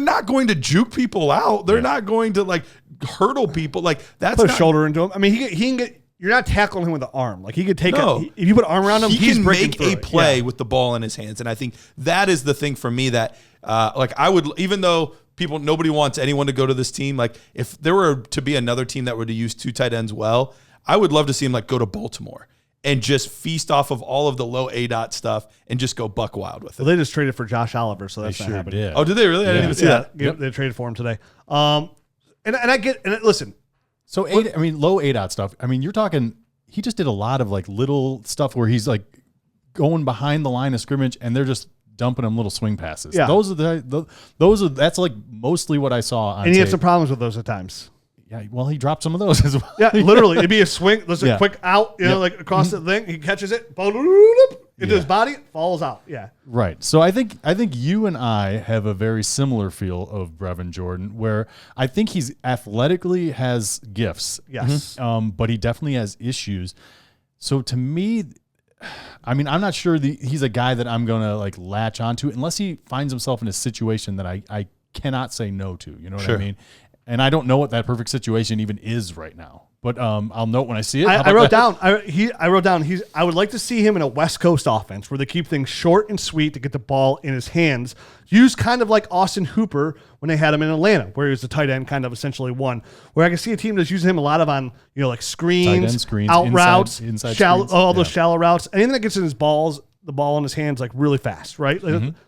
not going to juke people out. They're not going to hurdle people. That's
put a shoulder into him. I mean, he can get. You're not tackling him with the arm. He could take if you put an arm around him,
he can make a play
Yeah.
with the ball in his hands. And I think that is the thing for me that I would, even though nobody wants anyone to go to this team, if there were to be another team that were to use two tight ends well, I would love to see him go to Baltimore and just feast off of all of the low A-dot stuff and just go buck wild with it.
Well, they just traded for Josh Oliver, so that's
they
not
sure
happening.
did.
Oh, did they really? I didn't even see that.
Yep. They traded for him today. And I get, and listen.
So low A-dot stuff. I mean, you're talking. He just did a lot of little stuff where he's going behind the line of scrimmage and they're just dumping him little swing passes.
Yeah.
That's mostly what I saw on
And he had
tape.
some problems with those at times.
Yeah, well, he dropped some of those as well.
Yeah, literally. It'd be a swing, a quick out, across the thing. He catches it, into his body, falls out. Yeah.
Right. So I think you and I have a very similar feel of Brevin Jordan, where I think he's athletically has gifts.
Yes.
But he definitely has issues. So to me, I mean, I'm not sure he's a guy that I'm going to latch onto unless he finds himself in a situation that I cannot say no to. You know what I mean? And I don't know what that perfect situation even is right now. But I'll note when I see it.
I wrote down. I wrote down. I would like to see him in a West Coast offense where they keep things short and sweet to get the ball in his hands. Used kind of like Austin Hooper when they had him in Atlanta, where he was the tight end, kind of essentially one. Where I can see a team that's using him a lot of on screens,
screens,
out routes,
inside
shallow,
screens.
all those shallow routes, anything that gets in the ball in his hands really fast, right?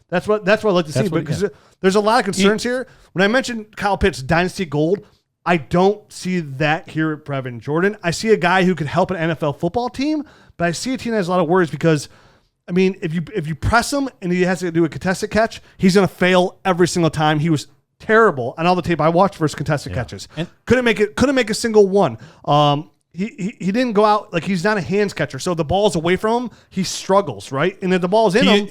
That's what I like to see. Because there's a lot of concerns here. When I mentioned Kyle Pitts Dynasty Gold, I don't see that here at Brevin Jordan. I see a guy who could help an NFL football team, but I see a team that has a lot of worries because, I mean, if you press him and he has to do a contested catch, he's going to fail every single time. He was terrible on all the tape I watched versus contested catches. And couldn't make a single one. He didn't go out he's not a hands catcher. So the ball's away from him, he struggles, right? And if the ball's in him,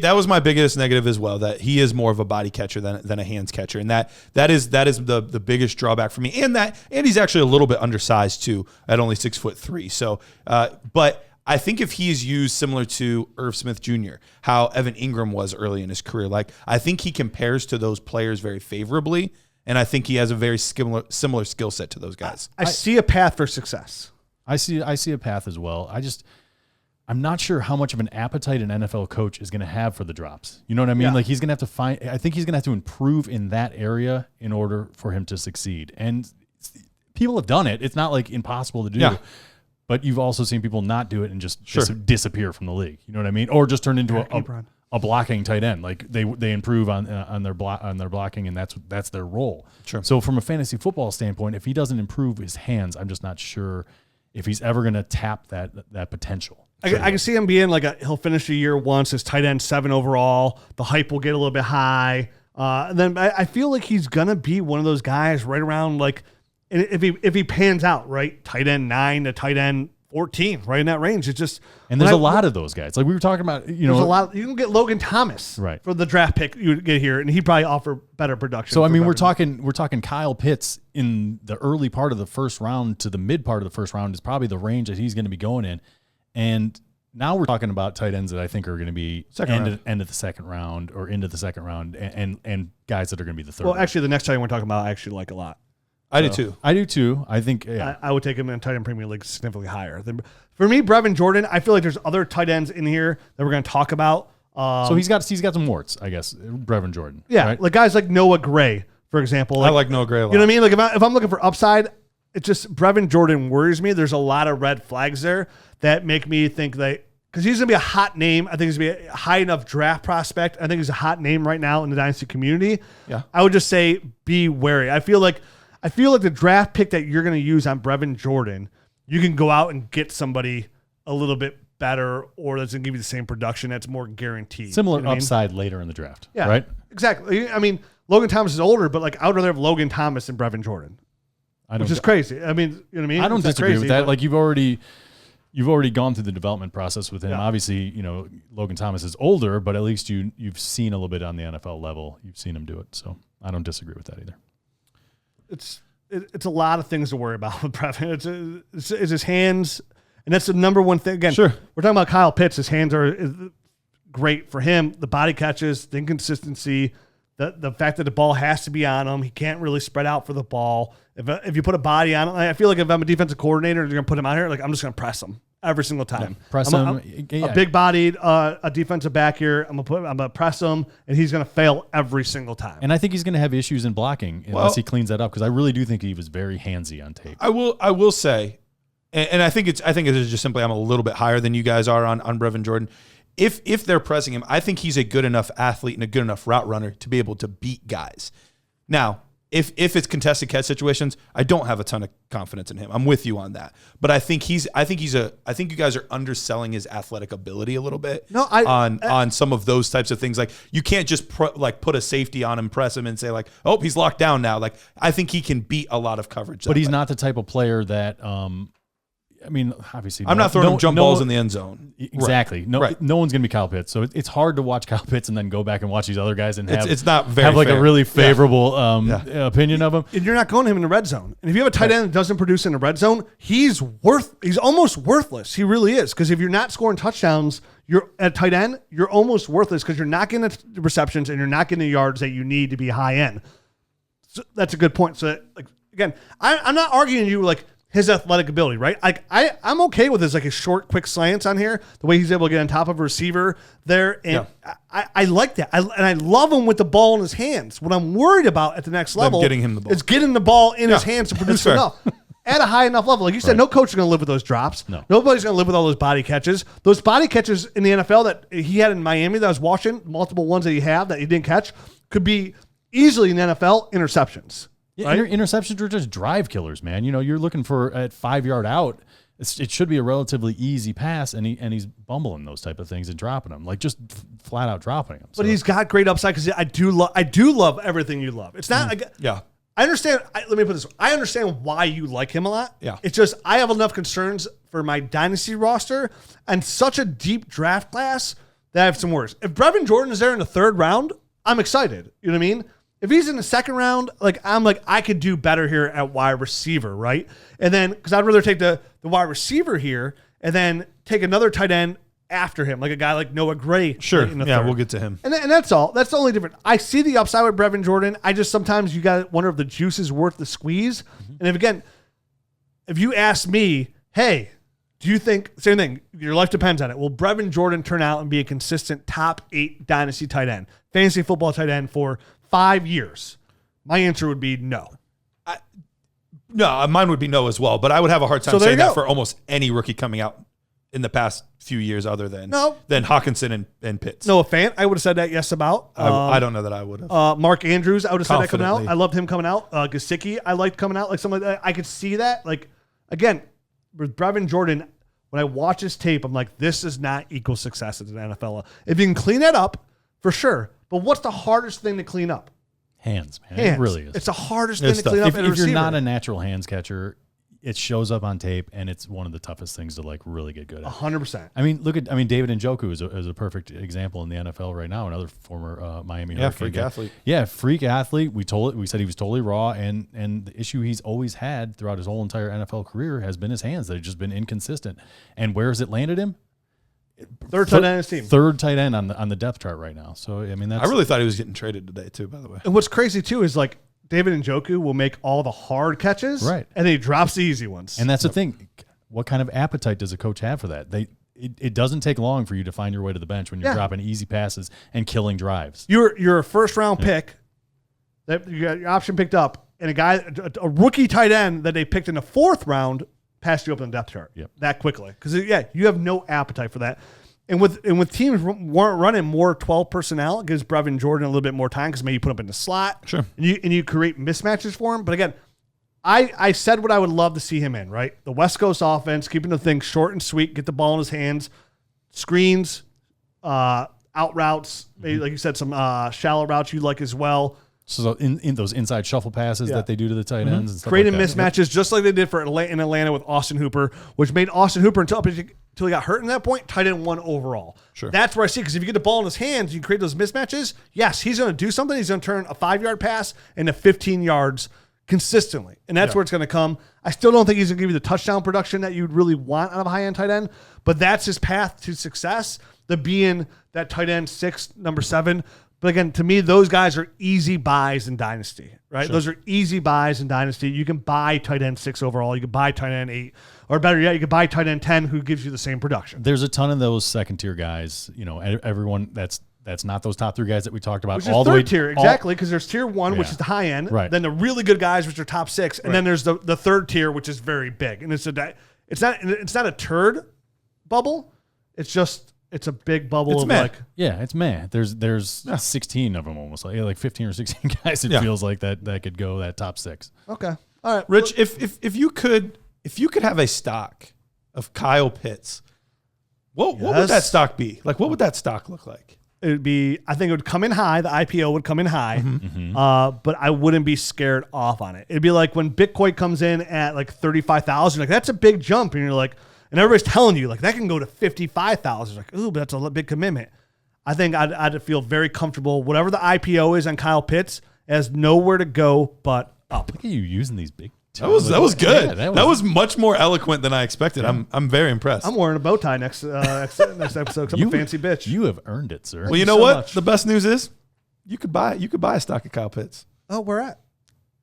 that was my biggest negative as well. That he is more of a body catcher than a hands catcher, and that is the biggest drawback for me. And he's actually a little bit undersized too, at only 6'3". So, but I think if he is used similar to Irv Smith Jr., how Evan Ingram was early in his career, I think he compares to those players very favorably. And I think he has a very similar skill set to those guys.
I see a path for success.
I see a path as well. I'm not sure how much of an appetite an NFL coach is going to have for the drops. You know what I mean?
Yeah.
He's going to have to I think he's going to have to improve in that area in order for him to succeed. And people have done it. It's not impossible to do.
Yeah.
But you've also seen people not do it and just disappear from the league. You know what I mean? Or just turn into a blocking tight end. They improve on their blocking, and that's their role.
Sure.
So from a fantasy football standpoint, if he doesn't improve his hands, I'm just not sure if he's ever going to tap that potential.
I can see him being he'll finish the year once as tight end 7 overall. The hype will get a little bit high. And then I feel like he's gonna be one of those guys right around if he pans out, right, tight end 9 to tight end 14, right in that range. It's just,
and there's a lot of those guys. We were talking about,
there's a lot. You can get Logan Thomas for the draft pick you would get here, and he'd probably offer better production.
So I mean, we're talking Kyle Pitts in the early part of the first round to the mid part of the first round is probably the range that he's going to be going in, and now we're talking about tight ends that I think are going to be
Second
end of the second round or into the second round, and guys that are going to be the third.
Well, actually, the next tight end we're talking about, I actually like a lot.
I do too.
I do too. I think
I would take him in tight end Premier League significantly higher. For me, Brevin Jordan, I feel like there's other tight ends in here that we're going to talk about.
So he's got some warts, I guess. Brevin Jordan.
Yeah,
right?
like guys like Noah Gray, for example.
I like Noah Gray a lot.
You know what I mean? Like if I'm looking for upside, it's just Brevin Jordan worries me. There's a lot of red flags there that make me think that because he's going to be a hot name. I think he's going to be a high enough draft prospect. I think he's a hot name right now in the Dynasty community.
Yeah.
I would just say be wary. I feel like the draft pick that you're going to use on Brevin Jordan, you can go out and get somebody a little bit better or that's going to give you the same production that's more guaranteed.
Similar
You know what I mean?
upside later in the draft.
Yeah,
Right?
Exactly. I mean, Logan Thomas is older, but like I would rather have Logan Thomas than Brevin Jordan, which is crazy. I mean, you know what I mean?
I don't
It's not
disagree
crazy,
with that.
but-
Like you've already gone through the development process with him.
Yeah.
Obviously, Logan Thomas is older, but at least you've seen a little bit on the NFL level. You've seen him do it. So I don't disagree with that either.
It's a lot of things to worry about with Brevin. It's his hands, and that's the number one thing. Again,
Sure.
We're talking about Kyle Pitts. His hands are great for him. The body catches, the inconsistency, the fact that the ball has to be on him. He can't really spread out for the ball. If you put a body on him, I feel like if I'm a defensive coordinator, you're gonna put him out here. Like I'm just gonna press him every single time.
Press
I'm
him.
a big-bodied a defensive back here. I'm gonna press him, and he's gonna fail every single time.
And I think he's going to have issues in blocking unless he cleans that up because I really do think he was very handsy on tape.
I will say, and I think it is just simply I'm a little bit higher than you guys are on Brevin Jordan. If they're pressing him, I think he's a good enough athlete and a good enough route runner to be able to beat guys. Now, if it's contested catch situations, I don't have a ton of confidence in him. I'm with you on that. But I think you guys are underselling his athletic ability a little bit.
No,
on some of those types of things. Like you can't just put a safety on him, press him, and say like, oh, he's locked down now. Like I think he can beat a lot of coverage.
But he's not the type of player that I mean, obviously,
I'm not throwing him jump balls in the end zone.
Exactly.
Right.
No one's going to be Kyle Pitts. So it's hard to watch Kyle Pitts and then go back and watch these other guys and have,
it's not very
have like
fair.
a really favorable opinion of him.
And you're not going to him in the red zone. And if you have a tight end that doesn't produce in the red zone, he's almost worthless. He really is. Because if you're not scoring touchdowns, you're at tight end, you're almost worthless because you're not getting the receptions and you're not getting the yards that you need to be high end. So that's a good point. So like again, I'm not arguing you like his athletic ability, right? Like I'm okay with his like his short, quick slants on here, the way he's able to get on top of a receiver there, and I like that. And I love him with the ball in his hands. What I'm worried about at the next level
getting him the ball.
is getting the ball in his hands to produce enough at a high enough level. Like you said, no coach is going to live with those drops.
No.
Nobody's going to live with all those body catches. Those body catches in the NFL that he had in Miami that I was watching, multiple ones that he didn't catch, could be easily in the NFL interceptions.
Yeah,
Right?
interceptions are just drive killers, man. You're looking for at 5 yard out. It should be a relatively easy pass, and he's bumbling those type of things and dropping them, like just flat out dropping them.
But he's got great upside because I do love everything you love. It's not I understand. Let me put this. I understand why you like him a lot.
Yeah.
It's just I have enough concerns for my dynasty roster and such a deep draft class that I have some worries. If Brevin Jordan is there in the third round, I'm excited. You know what I mean? If he's in the second round, I could do better here at wide receiver, right? And then because I'd rather take the wide receiver here and then take another tight end after him, like a guy like Noah Gray.
Sure.
In the
Yeah,
third.
we'll get to him.
And that's all. That's the only difference. I see the upside with Brevin Jordan. I just sometimes you got to wonder if the juice is worth the squeeze. And if you ask me, hey, do you think, same thing, your life depends on it. Will Brevin Jordan turn out and be a consistent top 8 dynasty tight end, fantasy football tight end for 5 years? My answer would be no.
No, mine would be no as well, but I would have a hard time
So there
saying
you
that
go.
for almost any rookie coming out in the past few years other than Hawkinson and Pitts.
Noah Fant, I would have said that yes about.
I don't know that I would have.
Mark Andrews, I would have said that coming out.
Confidently.
I loved him coming out. Gesicki, I liked coming out. Like something like that. I could see that. Like, again, with Brevin Jordan, when I watch his tape, I'm like, this does not equal success at the NFL. If you can clean that up, for sure. But what's the hardest thing to clean up?
Hands, man.
Hands.
It really is.
It's the hardest thing
It's
to clean
tough.
up at a
If
receiver.
you're not a natural hands catcher, it shows up on tape, and it's one of the toughest things to like really get good at.
100%.
I mean, David Njoku is a perfect example in the NFL right now. Another former Miami Hurricane
freak
guy.
athlete.
Yeah, freak athlete. We said he was totally raw, and the issue he's always had throughout his whole entire NFL career has been his hands. They've just been inconsistent. And where has it landed him?
Third tight end on his team.
Third tight end on the depth chart right now. So I mean,
I really thought he was getting traded today too. By the way,
And what's crazy too is like David Njoku will make all the hard catches,
right,
and then he drops the easy ones.
And that's the thing. What kind of appetite does a coach have for that? It doesn't take long for you to find your way to the bench when you're dropping easy passes and killing drives.
You're a first round pick that you got your option picked up, and a rookie tight end that they picked in the 4th round passed you up on the depth chart that quickly because you have no appetite for that. And with teams weren't running more 12 personnel, it gives Brevin Jordan a little bit more time because maybe you put him in the slot,
sure,
and you create mismatches for him. But again, I said what I would love to see him in, right? The West Coast offense, keeping the thing short and sweet, get the ball in his hands, screens, out routes, maybe like you said, some shallow routes you like as well.
So in those inside shuffle passes that they do to the tight ends and stuff
creating
like that.
mismatches just like they did in Atlanta with Austin Hooper, which made Austin Hooper until he got hurt in that point, tight end 1 overall.
Sure.
That's where I see because if you get the ball in his hands, you create those mismatches. Yes, he's going to do something. He's going to turn a 5-yard pass into 15 yards consistently, and that's where it's going to come. I still don't think he's going to give you the touchdown production that you'd really want out of a high-end tight end, but that's his path to success, the being that tight end 6, number 7. But again, to me, those guys are easy buys in Dynasty, right?
Sure.
Those are easy buys in Dynasty. You can buy tight end 6 overall. You can buy tight end 8. Or better yet, you can buy tight end 10 who gives you the same production.
There's a ton of those second-tier guys. Everyone that's not those top 3 guys that we talked about.
Which is third tier, exactly, because there's tier 1, which is the high end.
Right.
Then the really good guys, which are top 6. And then there's the third tier, which is very big. And it's not a turd bubble. It's a big bubble
It's
of
meh.
like
it's man. There's 16 of them almost, like 15 or 16 guys. It feels like that could go that top 6.
okay, all right,
Rich. If you could have a stock of Kyle Pitts, what would that stock be? Like, what would that stock look like?
it would be. I think it would come in high. The IPO would come in high, but I wouldn't be scared off on it. It'd be like when Bitcoin comes in at like 35,000. Like that's a big jump, and you're like. And everybody's telling you, like, that can go to 55,000. Like, ooh, but that's a big commitment. I think I'd feel very comfortable. Whatever the IPO is on Kyle Pitts has nowhere to go but up.
Look at you using these big
That was good.
Yeah,
that was much more eloquent than I expected. Yeah. I'm very impressed.
I'm wearing a bow tie next episode because I'm a fancy bitch.
You have earned it, sir.
Well, you know what? The best news is you could buy a stock of Kyle Pitts.
Oh, where at?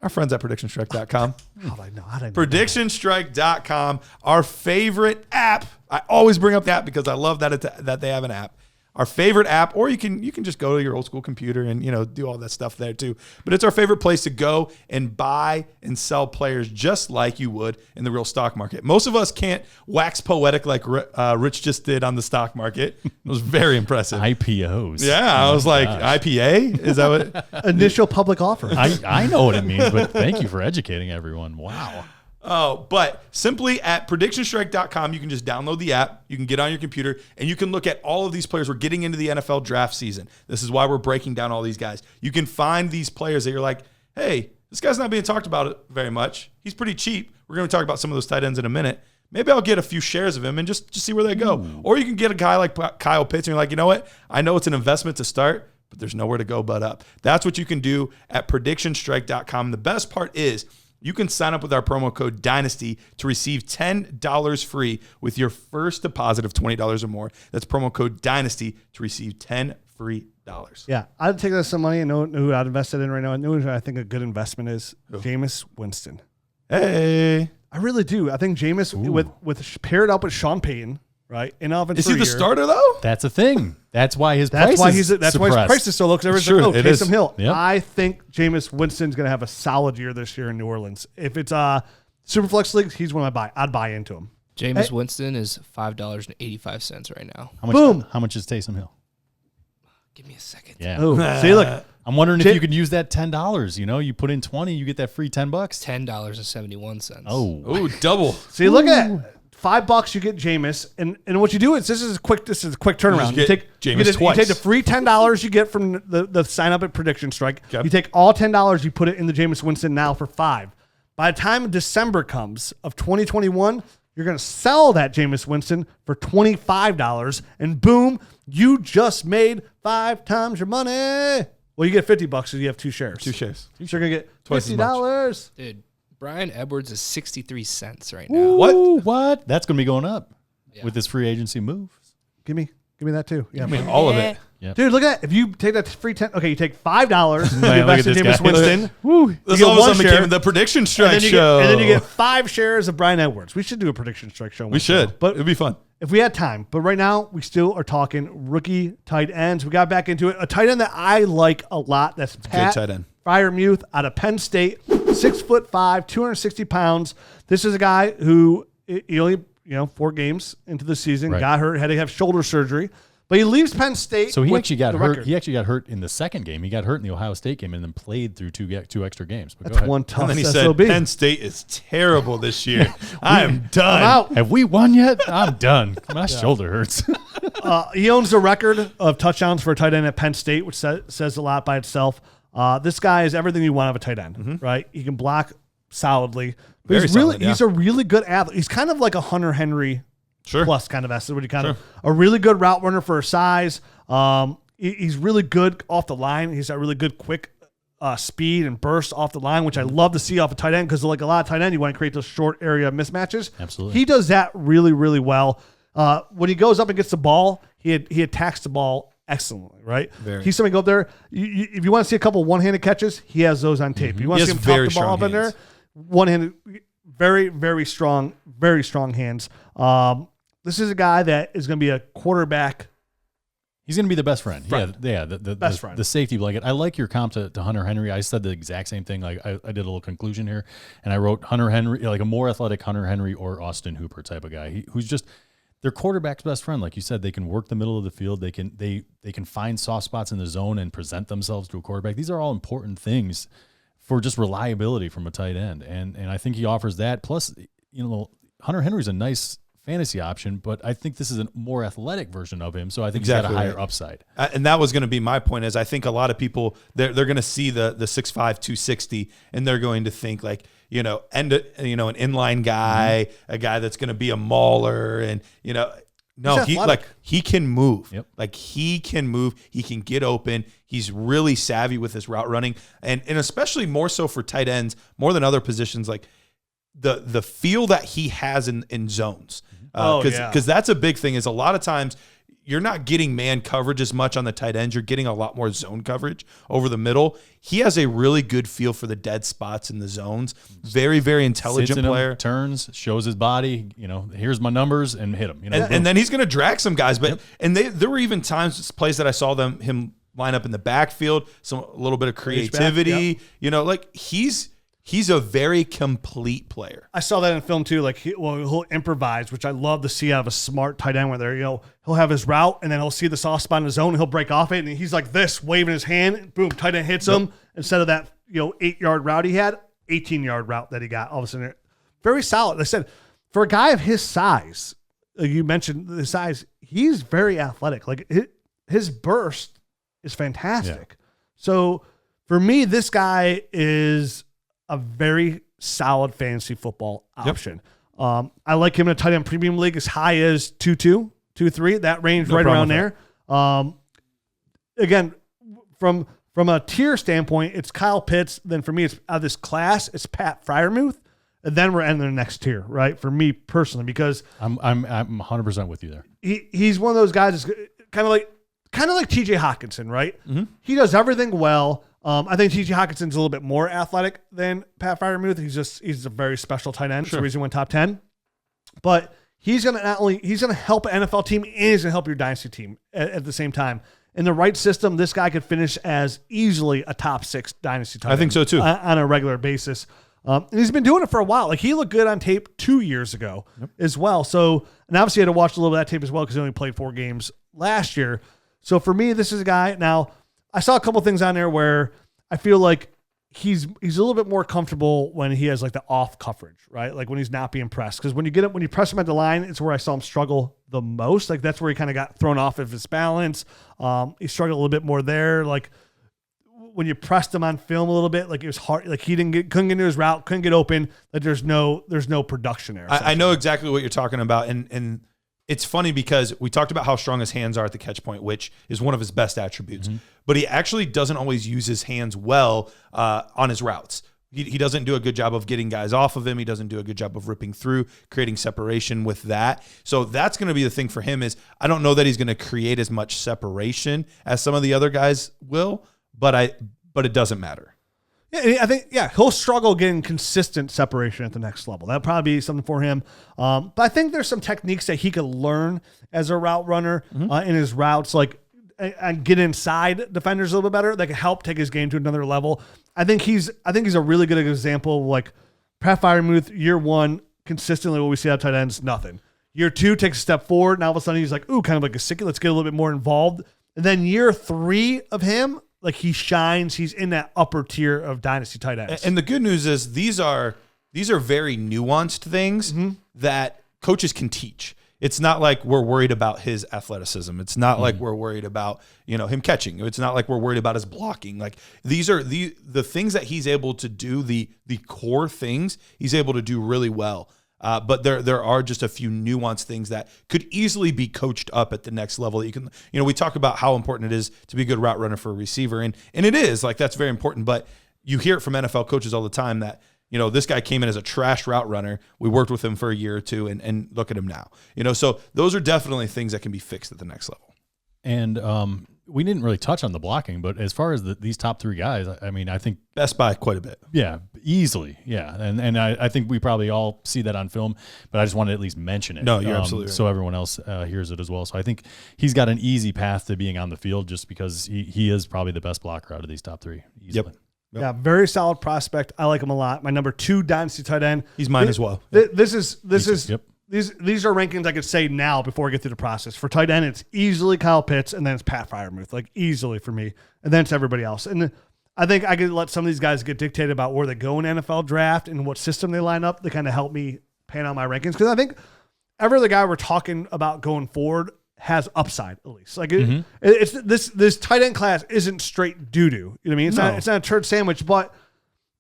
Our friends at PredictionStrike.com.
How do I know?
PredictionStrike.com, our favorite app. I always bring up the app because I love that they have an app. Our favorite app, or you can just go to your old school computer and do all that stuff there too. But it's our favorite place to go and buy and sell players just like you would in the real stock market. Most of us can't wax poetic like Rich just did on the stock market. It was very impressive.
IPOs.
Yeah, I was like, gosh. IPA? Is that what?
Initial public offer.
I know what it means, but thank you for educating everyone. Wow.
Oh, but simply at PredictionStrike.com, you can just download the app. You can get on your computer, and you can look at all of these players. We're getting into the NFL draft season. This is why we're breaking down all these guys. You can find these players that you're like, hey, this guy's not being talked about very much. He's pretty cheap. We're going to talk about some of those tight ends in a minute. Maybe I'll get a few shares of him and just see where they go. Ooh. Or you can get a guy like Kyle Pitts, and you're like, you know what? I know it's an investment to start, but there's nowhere to go but up. That's what you can do at PredictionStrike.com. The best part is, you can sign up with our promo code DYNASTY to receive $10 free with your first deposit of $20 or more. That's promo code DYNASTY to receive $10 free.
Yeah, I'd take that some money and know who I'd invested in right now. I know who I think a good investment is. Jameis Winston.
Hey.
I really do. I think Jameis with paired up with Sean Payton, right? In offense.
Is he the starter though?
That's a thing. That's why his price why his
price is so low, because everyone's like, Taysom Hill.
Yep.
I think Jameis Winston's going to have a solid year this year in New Orleans. If it's Superflex league, he's one I'd buy into him.
Jameis Winston is $5.85 right now.
How much is Taysom Hill?
Give me a second.
Yeah.
Oh, see, look.
I'm wondering if you could use that $10. You put in 20, you get that free $10.
$10.71.
Oh, double.
See, look at that. $5 you get Jameis, and what you do is this is a quick turnaround. You take Jameis twice. You take the free $10 you get from the sign up at Prediction Strike. Yep. You take all $10, you put it in the Jameis Winston now for $5. By the time December comes of 2021, you're going to sell that Jameis Winston for $25, and boom, you just made 5 times your money. Well, you get $50 because you have 2 shares.
2 shares.
So you're going to get
twice
$50.
Dude. Brian Edwards is 63 cents right now.
Ooh, what? That's going to be going up with this free agency move.
Give me that too. Yeah,
I mean, all of it.
Yep.
dude, look at that. If you take that free 10, okay, you take $5.
Man,
you invest in
look at this
Jameis
guy.
Winston. Woo! You
This
get
all of a
one
sudden
share,
became the prediction
and
strike
then,
show.
and then you get 5 shares of Brian Edwards. We should do a prediction strike show.
We should,
but
it'd be fun.
if we had time. But right now, we still are talking rookie tight ends. We got back into it. A tight end that I like a lot. That's Pat
Good tight end.
Freiermuth out of Penn State, 6'5", 260 pounds. This is a guy who he only 4 games into the season,
Right.
got hurt, had to have shoulder surgery, but he leaves Penn State.
So he
with
actually got
the
hurt.
record.
He actually got hurt in the second game. He got hurt in the Ohio State game and then played through two extra games. But go
That's
ahead.
one tough
And then he
SOB.
said, Penn State is terrible this year. I'm done.
I'm out.
Have we won yet? I'm done. My shoulder hurts.
He owns the record of touchdowns for a tight end at Penn State, which says a lot by itself. This guy is everything you want out of a tight end, right? He can block solidly. But
Very
he's really
solid, yeah.
he's a really good athlete. He's kind of like a Hunter Henry
Sure.
plus kind of athlete. Of a really good route runner for his size. He's really good off the line. He's got really good quick speed and burst off the line, which I love to see off a tight end because like a lot of tight end, you want to create those short area mismatches.
Absolutely.
He does that really, really well. When he goes up and gets the ball, he attacks the ball excellently, right?
Very.
He's somebody go up there. If you want to see a couple one-handed catches, he has those on tape. You want
He
to see
has
him pop
very
the ball
strong
up in there,
hands.
one-handed, very, very strong hands. This is a guy that is going to be a quarterback.
He's going to be the best friend. Yeah, the
Best friend.
The safety blanket. I like your comp to Hunter Henry. I said the exact same thing. Like I did a little conclusion here, and I wrote Hunter Henry, like a more athletic Hunter Henry or Austin Hooper type of guy. Who's just their quarterback's best friend. Like you said, they can work the middle of the field. They can find soft spots in the zone and present themselves to a quarterback. These are all important things for just reliability from a tight end, and I think he offers that. Plus, Hunter Henry's a nice fantasy option, but I think this is a more athletic version of him, so I think he's got a higher upside.
And that was going to be my point. Is I think a lot of people they're going to see the 6'5", 260, and they're going to think like an inline guy, a guy that's going to be a mauler, and no, he can move.
Yep.
Like he can move. He can get open. He's really savvy with his route running, and especially more so for tight ends, more than other positions. Like the feel that he has in zones. Because that's a big thing is a lot of times you're not getting man coverage as much on the tight ends. You're getting a lot more zone coverage over the middle. He has a really good feel for the dead spots in the zones. Very, very intelligent
Sits in
player.
him, turns, shows his body, here's my numbers and hit him.
And then he's going to drag some guys. But and there were even plays that I saw him line up in the backfield, a little bit of creativity. He's a very complete player.
I saw that in film too. Like he'll improvise, which I love to see out of a smart tight end. Where he'll have his route and then he'll see the soft spot in his zone. And he'll break off it, and he's like this, waving his hand. And boom, tight end hits him instead of that 8-yard route he had, 18-yard route that he got. All of a sudden, very solid. I said for a guy of his size, you mentioned the size. He's very athletic. Like his burst is fantastic.
Yeah.
So for me, this guy is a very solid fantasy football option. I like him in a tight end premium league as high as 2.2, 2.3, that range right around there. Again, from a tier standpoint, it's Kyle Pitts. Then for me, it's out of this class, it's Pat Freiermuth. And then we're ending the next tier, right? For me personally, because
I'm 100% with you there.
He's one of those guys that's kind of like TJ Hawkinson, right? Mm-hmm. He does everything well. I think T.J. Hawkinson's a little bit more athletic than Pat Freiermuth. He's a very special tight end. Sure. That's the reason he went top 10. But he's going to help an NFL team and he's going to help your dynasty team at the same time. In the right system, this guy could finish as easily a top 6 dynasty tight end.
I think so too.
On a regular basis. And he's been doing it for a while. Like he looked good on tape 2 years ago as well. So, and obviously I had to watch a little bit of that tape as well because he only played 4 games last year. So for me, this is a guy now. I saw a couple things on there where I feel like he's a little bit more comfortable when he has like the off coverage, right? Like when he's not being pressed. Because when you press him at the line, it's where I saw him struggle the most. Like that's where he kind of got thrown off of his balance. He struggled a little bit more there. Like when you pressed him on film a little bit, like it was hard. Like he couldn't get into his route, couldn't get open. Like there's no production there.
I know exactly what you're talking about, and it's funny because we talked about how strong his hands are at the catch point, which is one of his best attributes. Mm-hmm. But he actually doesn't always use his hands well on his routes. He doesn't do a good job of getting guys off of him. He doesn't do a good job of ripping through, creating separation with that. So that's going to be the thing for him is I don't know that he's going to create as much separation as some of the other guys will, but it doesn't matter.
Yeah, I think, he'll struggle getting consistent separation at the next level. That'll probably be something for him. But I think there's some techniques that he could learn as a route runner in his routes, like and get inside defenders a little bit better. That can help take his game to another level. I think he's a really good example. Like Pat Freiermuth, year one, consistently what we see out of tight ends, nothing. Year two takes a step forward. Now all of a sudden he's like, ooh, kind of like a sicky. Let's get a little bit more involved. And then year three of him, like he shines. He's in that upper tier of dynasty tight ends.
And the good news is these are very nuanced things that coaches can teach. It's not like we're worried about his athleticism. It's not like we're worried about, him catching. It's not like we're worried about his blocking. Like these are the things that he's able to do, the core things he's able to do really well. But there are just a few nuanced things that could easily be coached up at the next level. You can, we talk about how important it is to be a good route runner for a receiver, and it is, like, that's very important. But you hear it from NFL coaches all the time that, this guy came in as a trash route runner. We worked with him for a year or two, and look at him now. So those are definitely things that can be fixed at the next level.
And we didn't really touch on the blocking, but as far as these top three guys, I mean, I think
best by quite a bit.
Yeah, easily. Yeah, and I think we probably all see that on film, but I just wanted to at least mention it.
No, you're absolutely right.
So everyone else hears it as well. So I think he's got an easy path to being on the field just because he is probably the best blocker out of these top three. Easily.
Yep.
Yeah, very solid prospect. I like him a lot. My number 2 dynasty tight end.
He's mine as well.
This is
Yep.
These are rankings I could say now before I get through the process. For tight end, it's easily Kyle Pitts, and then it's Pat Freiermuth, like easily for me, and then it's everybody else. And I think I could let some of these guys get dictated about where they go in NFL draft and what system they line up. They kind of help me pan out my rankings because I think every other guy we're talking about going forward has upside at least. Like it's this tight end class isn't straight doo doo. You know what I mean? It's not a turd sandwich. But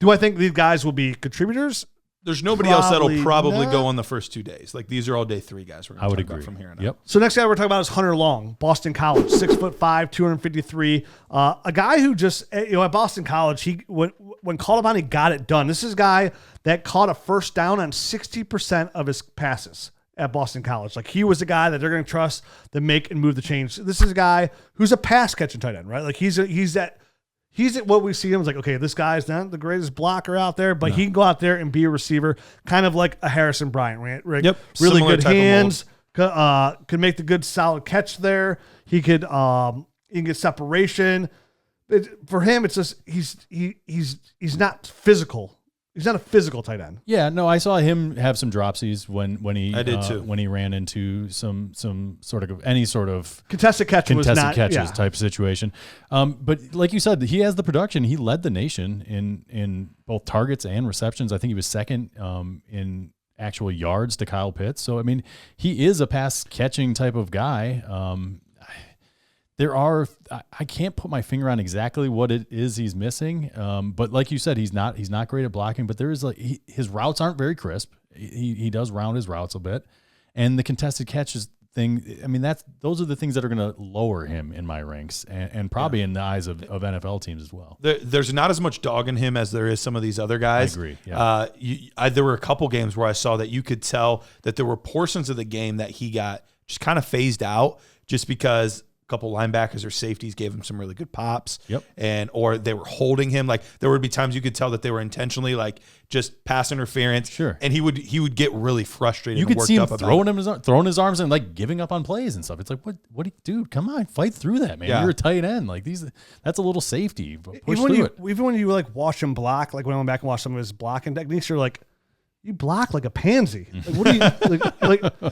do I think these guys will be contributors?
There's nobody else that'll probably go on the first 2 days. Like these are all day 3 guys. We're going to talk about from here on out.
Yep.
So next guy we're talking about is Hunter Long, Boston College, 6'5", 253. A guy who just at Boston College, he when called upon, he got it done. This is a guy that caught a first down on 60% of his passes at Boston College. Like he was a guy that they're going to trust to make and move the change. This is a guy who's a pass catching tight end, right? Like he's at what we see him as like, okay, this guy's not the greatest blocker out there, but he can go out there and be a receiver, kind of like a Harrison Bryant, right?
Yep.
Really
Similar
good hands, could make the good solid catch there. He can get separation. For him, it's just he's not physical. He's not a physical tight end.
Yeah, no, I saw him have some dropsies when he
I did too.
when he ran into some sort of any sort of
Contested catches
type situation. But like you said, he has the production. He led the nation in both targets and receptions. I think he was second in actual yards to Kyle Pitts. So I mean, he is a pass catching type of guy. I can't put my finger on exactly what it is he's missing. But like you said, he's not great at blocking, but there is his routes aren't very crisp. He does round his routes a bit, and the contested catches thing. I mean, those are the things that are going to lower him in my ranks and probably in the eyes of NFL teams as well.
There's not as much dog in him as there is some of these other guys.
I agree. Yeah.
There were a couple games where I saw that you could tell that there were portions of the game that he got just kind of phased out just because couple linebackers or safeties gave him some really good pops.
Yep.
Or they were holding him. Like there would be times you could tell that they were intentionally like just pass interference.
Sure.
And he would get really frustrated.
You
and
could see him
worked
throwing his arms and like giving up on plays and stuff. It's like, dude, come on, fight through that, man.
Yeah.
You're a tight end. Like that's a little safety. Push
Even when you like watch him block, like when I went back and watched some of his blocking techniques, you're like, you block like a pansy. Like what do you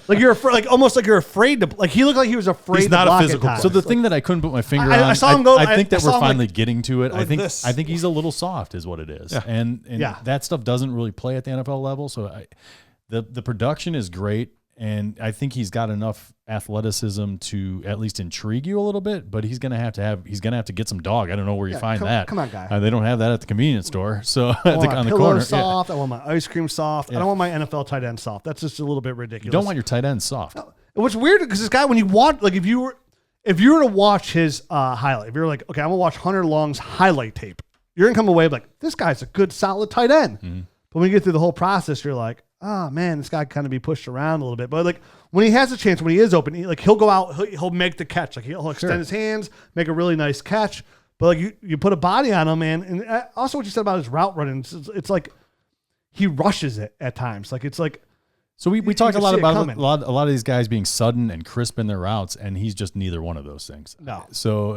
like you're afraid, like almost like you're afraid to like he looked like he was afraid.
He's not
to block
a physical player.
So the thing that I couldn't put my finger on,
I saw him go.
I think that we're finally
like,
getting to it. I think
this.
he's a little soft, is what it is.
Yeah.
And that stuff doesn't really play at the NFL level. So the production is great, and I think he's got enough athleticism to at least intrigue you a little bit. But he's gonna have to get some dog. I don't know where you find that.
Come on, guy.
They don't have that at the convenience store. So
on
the corner,
soft. I want my ice cream soft. I don't want my NFL tight end soft. That's just a little bit ridiculous.
You don't want your tight end soft.
What's weird because this guy, when you want, like if you were to watch his highlight, if you're like, okay, I'm gonna watch Hunter Long's highlight tape, you're going to come away like, this guy's a good, solid tight end. But when you get through the whole process, you're like, oh, man, this guy kind of be pushed around a little bit. But, like, when he has a chance, when he is open, he'll go out, he'll make the catch. Like, he'll extend his hands, make a really nice catch. But, like, you put a body on him, man. And also what you said about his route running, it's like he rushes it at times. Like, it's like.
So we talk a lot about a lot of these guys being sudden and crisp in their routes, and he's just neither one of those things.
No.
So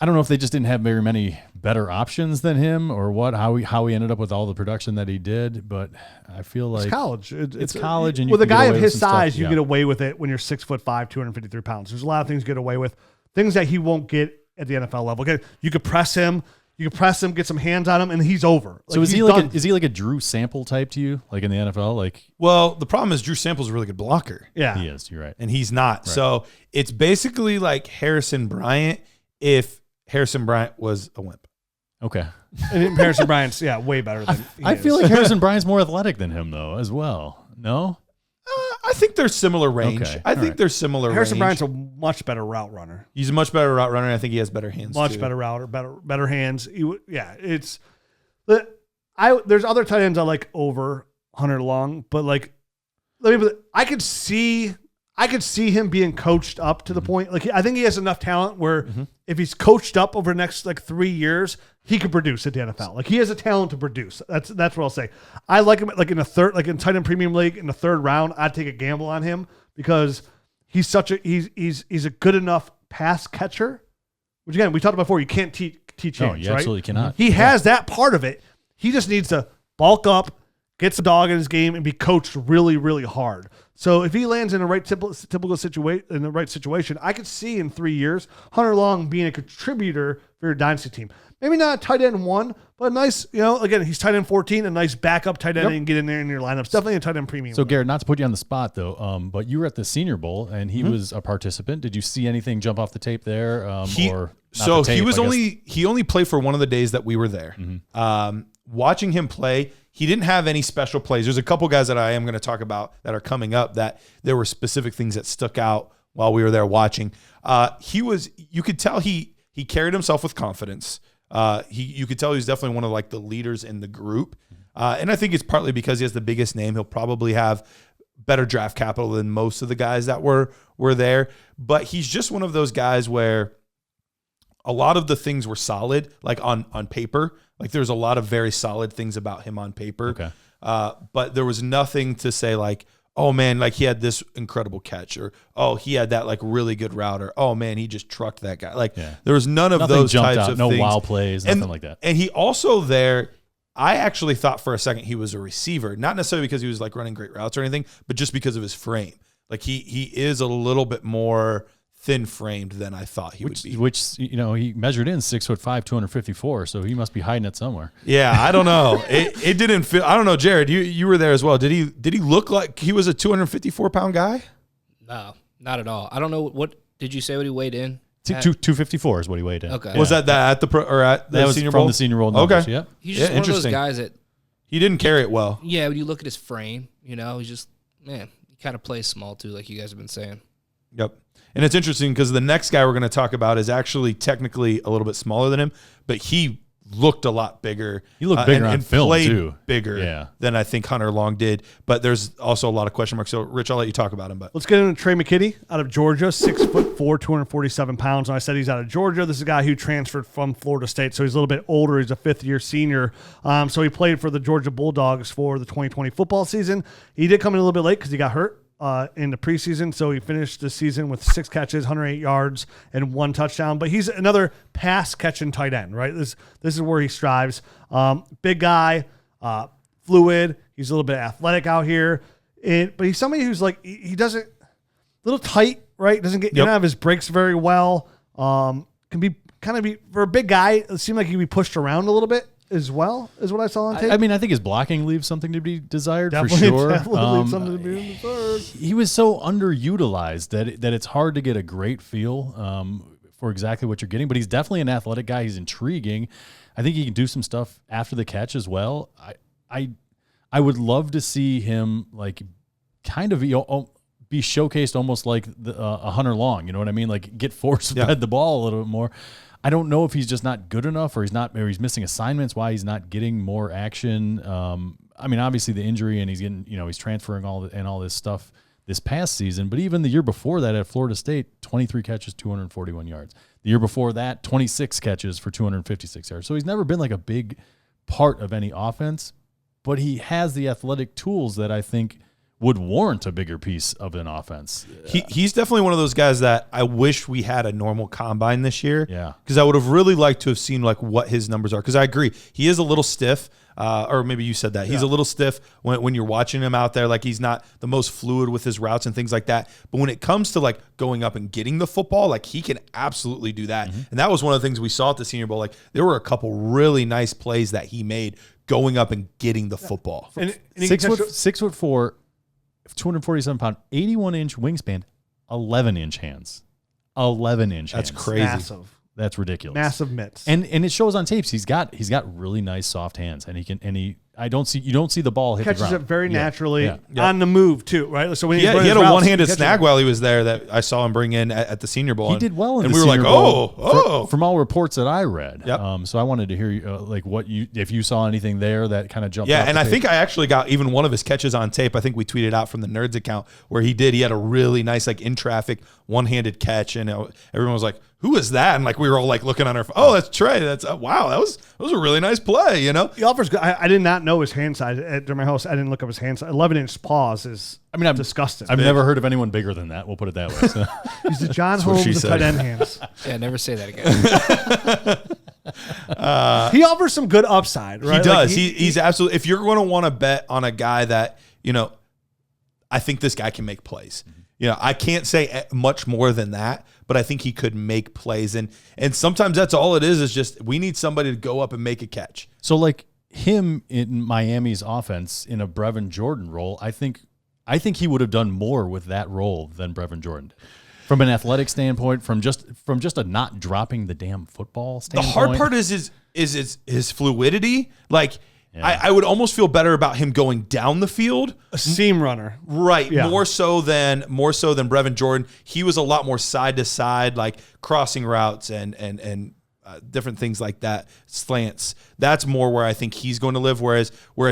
I don't know if they just didn't have very many better options than him or how he ended up with all the production that he did. But I feel like
it's college.
It's college, and
with a guy of his
stuff,
size, you get away with it when you're 6'5", 253 pounds. There's a lot of things you get away with, things that he won't get at the NFL level. Again, you could press him, get some hands on him, and he's over.
So is he like a Drew Sample type to you, like in the NFL? Like,
well, the problem is Drew Sample's a really good blocker.
Yeah,
he is. You're right,
and he's not. Right. So it's basically like Harrison Bryant if Harrison Bryant was a wimp.
Okay.
And Harrison Bryant's way better than
I feel like Harrison Bryant's more athletic than him though as well. No?
I think they're similar range.
Okay.
I think they're similar
Harrison
range.
Bryant's a much better route runner.
He's a much better route runner. I think he has better hands.
Much better router, better hands. There's other tight ends I like over Hunter Long, but like I could see him being coached up to the point. Like I think he has enough talent where if he's coached up over the next 3 years, he could produce at the NFL. Like he has a talent to produce. That's what I'll say. I like him like in the third, like in tight end premium league in the third round. I'd take a gamble on him because he's a good enough pass catcher. Which again, we talked about before. You can't teach hands.
No, you absolutely cannot.
He has that part of it. He just needs to bulk up, get some dog in his game, and be coached really, really hard. So if he lands in the right typical situation, I could see in 3 years Hunter Long being a contributor for your dynasty team. Maybe not tight end 1, but a nice, again, he's tight end 14, a nice backup tight end and get in there in your lineups. Definitely a tight end premium.
So Garrett, not to put you on the spot though, but you were at the Senior Bowl and he was a participant. Did you see anything jump off the tape there?
He only played for one of the days that we were there. Watching him play, he didn't have any special plays. There's a couple guys that I am going to talk about that are coming up that there were specific things that stuck out while we were there watching. You could tell he carried himself with confidence. You could tell he was definitely one of like the leaders in the group. And I think it's partly because he has the biggest name. He'll probably have better draft capital than most of the guys that were there. But he's just one of those guys where a lot of the things were solid, like on paper. Like there's a lot of very solid things about him on paper.
Okay.
But there was nothing to say like, oh man, like he had this incredible catch, or oh, he had that like really good route, or oh man, he just trucked that guy. Like there was none of
nothing
those
jumped
types
out,
of
no
things.
wow plays, nothing like that.
And he also there, I actually thought for a second he was a receiver, not necessarily because he was like running great routes or anything, but just because of his frame. Like he is a little bit more thin framed than I thought he would be.
Which he measured in 6'5", 254, so he must be hiding it somewhere.
Yeah, I don't know. It didn't feel. I don't know, Jared. You were there as well. Did he look like he was a 254-pound guy?
No, not at all. I don't know what did you say what he weighed in?
254 is what he weighed in.
Okay.
Was that at the Senior Bowl?
From the Senior Bowl numbers,
okay.
Yep.
He's just one of those guys that
he didn't carry it well.
Yeah, when you look at his frame, he's just he kind of plays small too, like you guys have been saying.
Yep. And it's interesting because the next guy we're going to talk about is actually technically a little bit smaller than him, but he looked a lot bigger.
He looked bigger on film,
played
too.
Bigger than I think Hunter Long did. But there's also a lot of question marks. So, Rich, I'll let you talk about him. But
let's get into Tre McKitty out of Georgia, 6'4", 247 pounds. And I said he's out of Georgia. This is a guy who transferred from Florida State, so he's a little bit older. He's a fifth-year senior. So he played for the Georgia Bulldogs for the 2020 football season. He did come in a little bit late because he got hurt in the preseason, so he finished the season with 6 catches, 108 yards, and 1 touchdown. But he's another pass-catching tight end, right? This is where he strives. Big guy, fluid. He's a little bit athletic out here, but he's somebody who's like he doesn't a little tight, right? Doesn't get in and out of his breaks very well. Can be for a big guy. It seemed like he'd be pushed around a little bit as well, is what I saw on tape.
I mean, I think his blocking leaves something to be desired for
Definitely
sure.
leaves something to be desired.
He was so underutilized that it's hard to get a great feel for exactly what you're getting. But he's definitely an athletic guy. He's intriguing. I think he can do some stuff after the catch as well. I would love to see him like kind of be showcased almost like a Hunter Long. You know what I mean? Like get force-fed the ball a little bit more. I don't know if he's just not good enough, or he's missing assignments. Why he's not getting more action? I mean, obviously the injury, and he's getting, he's transferring all this stuff this past season. But even the year before that at Florida State, 23 catches, 241 yards. The year before that, 26 catches for 256 yards. So he's never been like a big part of any offense, but he has the athletic tools that I think would warrant a bigger piece of an offense.
He's definitely one of those guys that I wish we had a normal combine this year.
Yeah.
Because I would have really liked to have seen like what his numbers are. Because I agree, he is a little stiff. Or maybe you said that. He's a little stiff when you're watching him out there. Like he's not the most fluid with his routes and things like that. But when it comes to like going up and getting the football, like he can absolutely do that. Mm-hmm. And that was one of the things we saw at the Senior Bowl. Like there were a couple really nice plays that he made going up and getting the football.
And 6'4", 247-pound, 81-inch wingspan, 11-inch hands. 11-inch hands.
That's crazy.
Massive.
That's ridiculous.
Massive mitts.
And it shows on tapes. He's got really nice soft hands, and you don't see the ball hit the ground.
Catches it very naturally on the move too, right? So when
he had a one-handed snag while he was there that I saw him bring in at the Senior Bowl.
He did well in
and
the
we were
Senior
like,
Bowl. From all reports that I read.
Yep.
So I wanted to hear if you saw anything there that kind of jumped.
Yeah, and I think I actually got even one of his catches on tape. I think we tweeted out from the Nerds account where he had a really nice like in traffic one-handed catch, and everyone was like, "Who is that?" And like we were all like looking on our phone. Oh, that's Tre. That's wow. That was a really nice play.
He offers. I did not know his hand size during my house. I didn't look up his hand size. 11-inch paws is. I'm disgusting.
I've never heard of anyone bigger than that. We'll put it that way. So.
He's the John Holmes of tight end hands.
Yeah, never say that again.
He offers some good upside, right?
He does. He's absolutely. If you're going to want to bet on a guy that I think this guy can make plays. I can't say much more than that, but I think he could make plays. And sometimes that's all it is just we need somebody to go up and make a catch.
So like him in Miami's offense in a Brevin Jordan role, I think he would have done more with that role than Brevin Jordan. From an athletic standpoint, from just a not dropping the damn football standpoint.
The hard part is his fluidity. Like I would almost feel better about him going down the field.
A seam runner.
Right. Yeah. More so than Brevin Jordan. He was a lot more side to side, like crossing routes and different things like that, slants. That's more where I think he's going to live. Whereas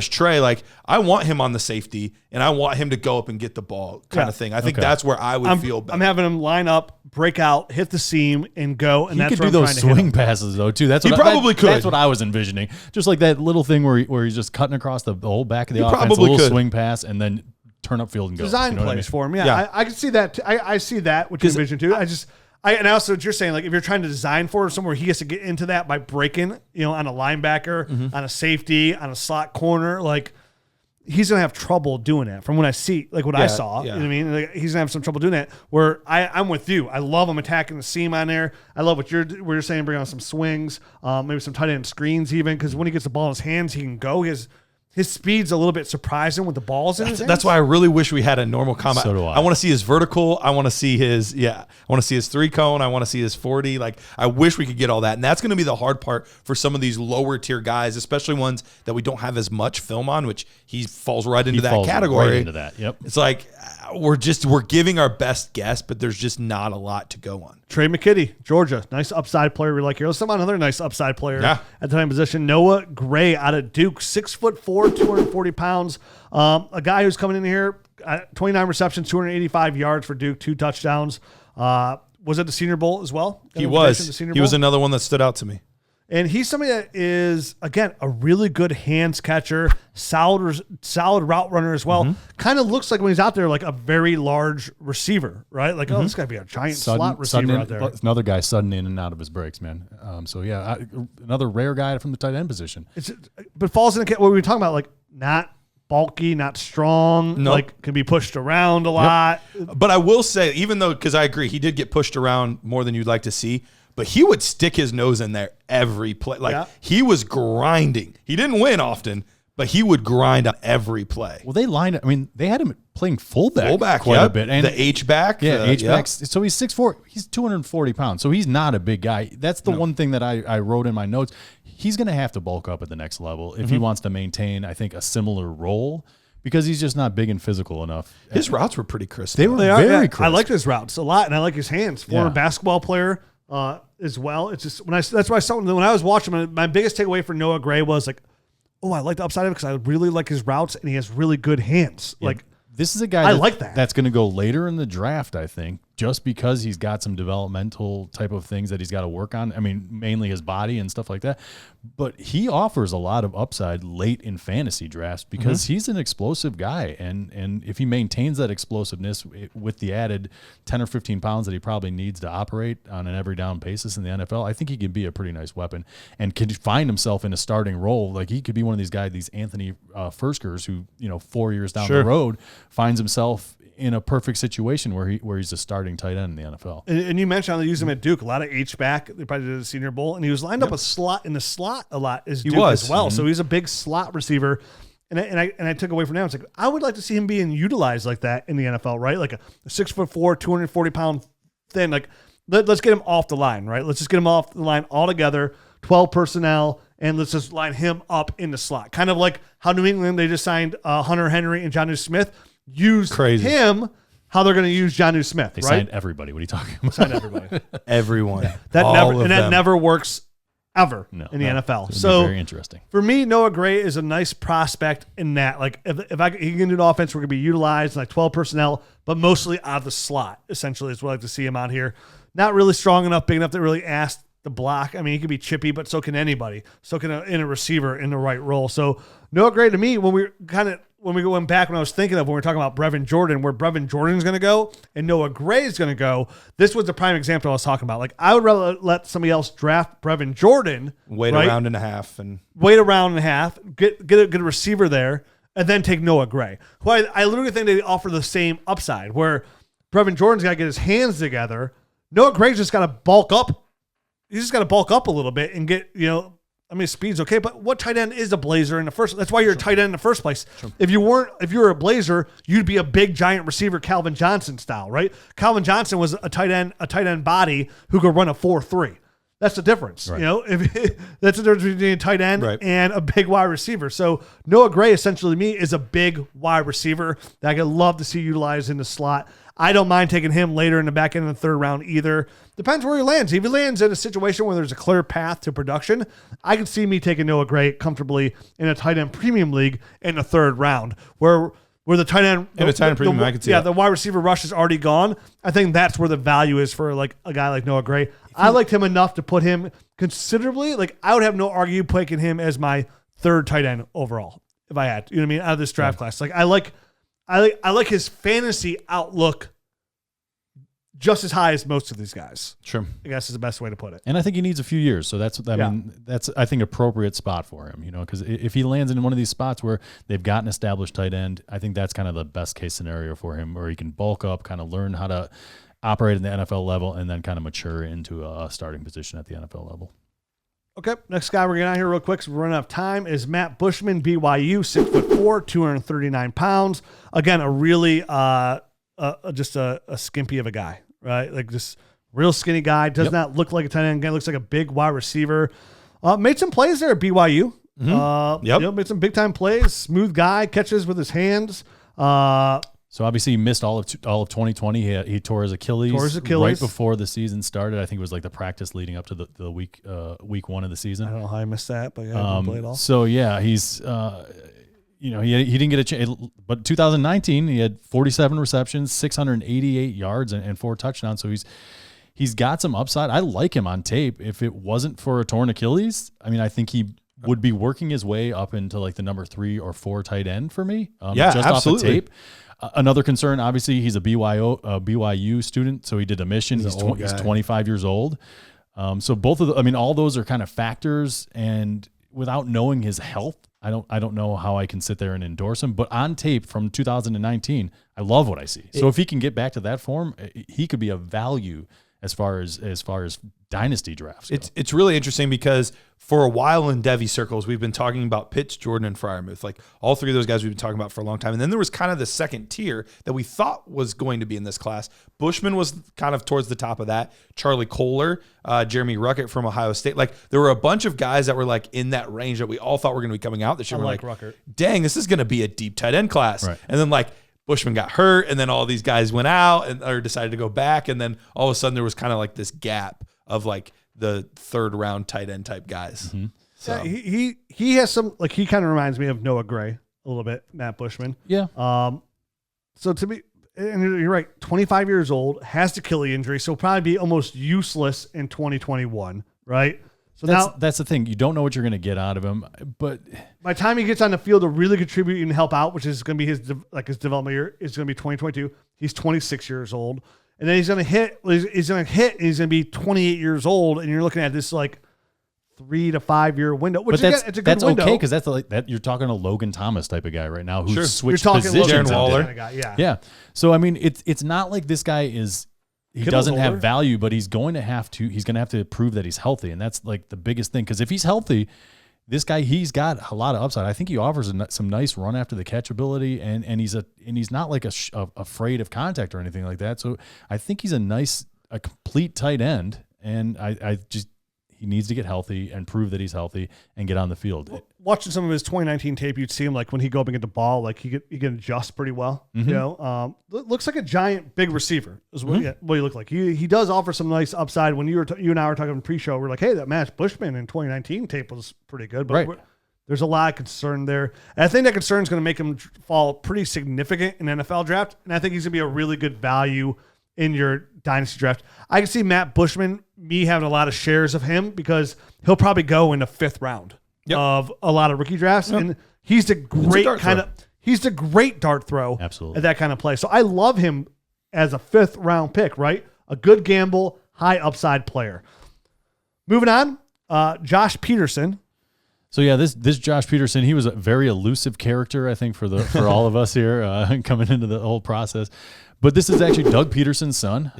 Tre, like I want him on the safety and I want him to go up and get the ball kind of thing. I think that's where I would feel better.
I'm having him line up, break out, hit the seam, and go. And
he could do those swing passes though too. That's what
he probably could.
That's what I was envisioning. Just like that little thing where he's just cutting across the whole back of the offense, a little swing pass, and then turn upfield and go.
Design plays for him. Yeah. I can see that. I see that, which you envision too. And also what you're saying, like if you're trying to design for somewhere, he has to get into that by breaking, on a linebacker, on a safety, on a slot corner, like he's going to have trouble doing that from what I see, like what I saw.
Yeah.
You know what I mean? Like, he's going to have some trouble doing that where I'm with you. I love him attacking the seam on there. I love what you're saying, bring on some swings, maybe some tight end screens even, because when he gets the ball in his hands, he can go. His speed's a little bit surprising with the balls in his hands.
That's why I really wish we had a normal combat.
So do I.
I want to see his vertical. I want to see his 3-cone. I want to see his 40. Like I wish we could get all that. And that's going to be the hard part for some of these lower tier guys, especially ones that we don't have as much film on, which he falls right into that category.
Right into that. Yep.
It's like we're giving our best guess, but there's just not a lot to go on.
Tre McKitty, Georgia, nice upside player we like here. Let's talk about another nice upside player at the time position. Noah Gray out of Duke, 6'4", 240 pounds. A guy who's coming in here, 29 receptions, 285 yards for Duke, 2 touchdowns. Was at the Senior Bowl as well?
He was. He was another one that stood out to me.
And he's somebody that is, again, a really good hands catcher, solid route runner as well. Kind of looks like when he's out there like a very large receiver, right? Like, oh, this got to be a giant slot receiver out there.
Another guy sudden in and out of his breaks, man. Another rare guy from the tight end position.
But falls in what we were talking about, like not bulky, not strong, like can be pushed around a lot.
But I will say, even though, because I agree, he did get pushed around more than you'd like to see, but he would stick his nose in there every play. Like he was grinding. He didn't win often, but he would grind on every play.
Well, they had him playing fullback quite a bit. And
the H-back.
Yeah, H-back. So he's 6'4". He's 240 pounds. So he's not a big guy. That's the one thing that I wrote in my notes. He's going to have to bulk up at the next level if he wants to maintain, I think, a similar role, because he's just not big and physical enough.
His routes were pretty crisp.
They were
They are,
very
yeah.
crisp.
I like his routes a lot, and I like his hands. Former
Yeah.
basketball player as well. It's just that's why when I was watching him, my biggest takeaway for Noah Gray was like, oh, I like the upside of it because I really like his routes, and he has really good hands.
Yeah.
Like
This is a guy
I like that.
that's going to go later in the draft, I think, just because he's got some developmental type of things that he's got to work on. I mean, mainly his body and stuff like that. But he offers a lot of upside late in fantasy drafts because he's an explosive guy. And if he maintains that explosiveness with the added 10 or 15 pounds that he probably needs to operate on an every down basis in the NFL, I think he can be a pretty nice weapon and can find himself in a starting role. Like he could be one of these guys, these Anthony Ferskers who, 4 years down the road finds himself in a perfect situation where he's a starting tight end in the NFL.
And you mentioned how they use him at Duke, a lot of H-back. They probably did the Senior Bowl, and he was lined up in the slot a lot as Duke as well. So he's a big slot receiver. And I took away from that. It's like I would like to see him being utilized like that in the NFL, right? Like a 6'4", 240-pound thin. Like let's get him off the line, right? Let's just get him off the line altogether. 12 personnel, and let's just line him up in the slot. Kind of like how New England, they just signed Hunter Henry and Jonnu Smith. Use him how they're going to use Jonnu Smith.
They
right?
signed everybody. What are you talking about?
Signed everybody.
Everyone.
That never works ever in the NFL. So
very interesting.
For me, Noah Gray is a nice prospect in that. Like if he can do an offense, we're going to be utilized like 12 personnel, but mostly out of the slot. Essentially, is what I like to see him out here. Not really strong enough, big enough to really ask the block. I mean, he could be chippy, but so can anybody. So can a receiver in the right role. So Noah Gray to me, when we went back when I was thinking of when we were talking about Brevin Jordan, where Brevin Jordan's going to go and Noah Gray is going to go, this was the prime example I was talking about. Like I would rather let somebody else draft Brevin Jordan,
wait a round and a half, get a receiver there, and then take Noah Gray, who I literally think they offer the same upside. Where Brevin Jordan's got to get his hands together, Noah Gray's just got to bulk up. He's just got to bulk up a little bit and get, I mean, speed's okay, but what tight end is a blazer in the first? That's why you're a tight end in the first place. Sure. If you were a blazer, you'd be a big giant receiver, Calvin Johnson style, right? Calvin Johnson was a tight end body who could run a 4.3. That's the difference,
right.
That's the difference between a tight end and a big wide receiver. So Noah Gray, essentially, to me, is a big wide receiver that I could love to see utilized in the slot. I don't mind taking him later in the back end of the third round either. Depends where he lands. If he lands in a situation where there's a clear path to production, I can see me taking Noah Gray comfortably in a tight end premium league in the third round, where the tight end
in a tight end premium, I can see that.
The wide receiver rush is already gone. I think that's where the value is for like a guy like Noah Gray. I liked him enough to put him considerably. Like I would have no argue picking him as my third tight end overall if I had. You know what I mean? Out of this draft class, like I like his fantasy outlook just as high as most of these guys.
Sure.
I guess is the best way to put it.
And I think he needs a few years. So that's I think appropriate spot for him, because if he lands in one of these spots where they've got an established tight end, I think that's kind of the best case scenario for him, where he can bulk up, kind of learn how to operate in the NFL level, and then kind of mature into a starting position at the NFL level.
Okay, next guy we're getting out here real quick, so we're running out of time, is Matt Bushman, BYU, 6'4", 239 pounds. Again, a really just a skimpy of a guy, right? Like just real skinny guy. Does not look like a tight end. Again, looks like a big wide receiver. Made some plays there at BYU. Made some big time plays. Smooth guy, catches with his hands.
So obviously he missed all of 2020. He tore his Achilles right before the season started. I think it was like the practice leading up to the week one of the season.
I don't know how I missed that, but yeah, I didn't play it all.
So yeah, he's he didn't get a chance. But 2019 he had 47 receptions, 688 yards, and 4 touchdowns. So he's got some upside. I like him on tape. If it wasn't for a torn Achilles, I mean, I think he would be working his way up into like the number 3 or 4 tight end for me. Just
absolutely.
Off the tape. Another concern, obviously, he's a BYU student, so he did a mission. He's 25 years old. So both of all those are kind of factors. And without knowing his health, I don't know how I can sit there and endorse him. But on tape from 2019, I love what I see. So if he can get back to that form, he could be a value as far as dynasty drafts go.
It's really interesting because for a while in Devy circles, we've been talking about Pitts, Jordan, and Freiermuth. Like all three of those guys we've been talking about for a long time. And then there was kind of the second tier that we thought was going to be in this class. Bushman was kind of towards the top of that. Charlie Kohler, Jeremy Ruckert from Ohio State. Like there were a bunch of guys that were like in that range that we all thought were going to be coming out this year.
I
we're
like Ruckert.
Dang, this is going to be a deep tight end class.
Right.
And then like Bushman got hurt, and then all these guys went out or decided to go back. And then all of a sudden there was kind of like this gap of like the third round tight end type guys.
Mm-hmm.
So
Yeah, he has some, like, he kind of reminds me of Noah Gray a little bit, Matt Bushman.
Yeah.
So to me, and you're right, 25 years old, has the Achilles injury, so probably be almost useless in 2021, right? So
That's the thing. You don't know what you're going to get out of him, but
by the time he gets on the field to really contribute and help out, which is going to be his development year, is going to be 2022. He's 26 years old, and then he's going to hit. He's going to be 28 years old, and you're looking at this like 3 to 5 year window. Which
but
it's a good window.
okay because that's like that. You're talking a Logan Thomas type of guy right now who's
Sure.
switched
You're talking
positions.
Logan
Waller.
kind of guy, yeah.
Yeah. So I mean, it's not like this guy is. He
Kittle's
doesn't have
older.
value, but he's going to have to prove that he's healthy. And that's like the biggest thing. Because if he's healthy, this guy, he's got a lot of upside. I think he offers some nice run after the catch ability, and he's not like afraid of contact or anything like that. So I think he's a complete tight end. And he needs to get healthy and prove that he's healthy and get on the field.
Watching some of his 2019 tape, you'd see him like when he go up and get the ball, like he can adjust pretty well.
Mm-hmm.
You know, looks like a giant big receiver is what he looked like. He does offer some nice upside. When you and I were talking pre-show, we're like, hey, that Matt Bushman in 2019 tape was pretty good, but
Right.
there's a lot of concern there. And I think that concern is going to make him fall pretty significant in NFL draft, and I think he's going to be a really good value in your dynasty draft. I can see Matt Bushman, me having a lot of shares of him because he'll probably go in the 5th round of a lot of rookie drafts. Yep. And he's the great he's the great dart throw
Absolutely.
at that kind of play. So I love him as a 5th round pick, right? A good gamble, high upside player. Moving on, Josh Pederson.
So yeah, this Josh Pederson, he was a very elusive character, I think, for all of us here coming into the whole process. But this is actually Doug Peterson's son,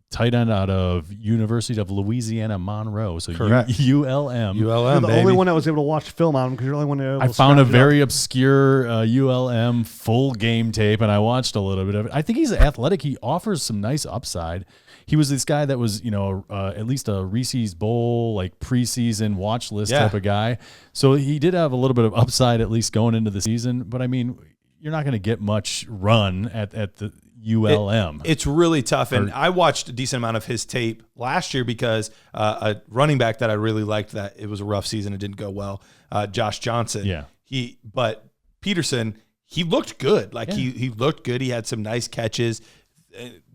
tight end out of University of Louisiana Monroe. So
Correct.
ULM.
You're the only one that was able to watch film on him because you're the only one that
I found a very obscure ULM full game tape, and I watched a little bit of it. I think he's athletic. He offers some nice upside. He was this guy that was, at least a Reese's Bowl, like preseason watch list type of guy. So he did have a little bit of upside, at least going into the season. But I mean, you're not going to get much run at the ULM.
It's really tough. And I watched a decent amount of his tape last year because a running back that I really liked, that it was a rough season, it didn't go well, Josh Johnson.
Yeah.
But Pederson, he looked good. Like he looked good. He had some nice catches.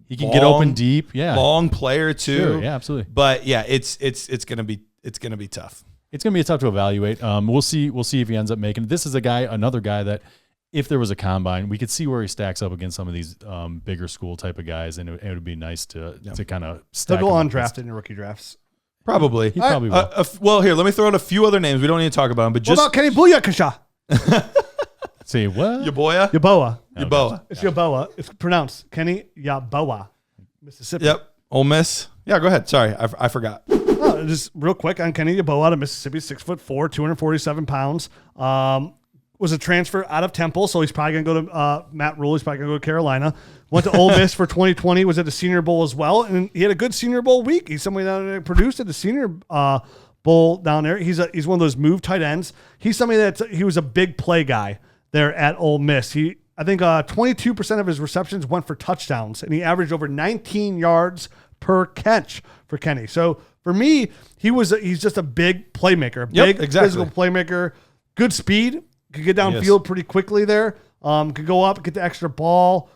He can get open deep. Yeah.
Long player too.
Sure, yeah, absolutely.
But yeah, it's gonna be tough.
It's gonna be tough to evaluate. We'll see if he ends up making. This is another guy that, if there was a combine, we could see where he stacks up against some of these bigger school type of guys, and it would be nice to kind of stack.
He'll go
him up
undrafted in rookie drafts.
Probably.
He probably will.
Well, here, let me throw out a few other names. We don't need to talk about them, but
What
just
about Kenny Booyakasha?
Say what?
Yeboah.
Yeboah. It's Yeboah. It's pronounced Kenny Yeboah, Mississippi.
Yep. Ole Miss. Yeah, go ahead. Sorry, I forgot.
Oh, just real quick on Kenny Yeboah out of Mississippi, 6'4", 247 pounds. Was a transfer out of Temple, so he's probably going to go to Matt Rule. He's probably going to go to Carolina. Went to Ole Miss for 2020. Was at the Senior Bowl as well, and he had a good Senior Bowl week. He's somebody that produced at the Senior Bowl down there. He's one of those move tight ends. He's somebody he was a big play guy there at Ole Miss. I think 22% of his receptions went for touchdowns, and he averaged over 19 yards per catch for Kenny. So for me, he's just a big playmaker, physical playmaker, good speed. Could get downfield pretty quickly there. Could go up, get the extra ball.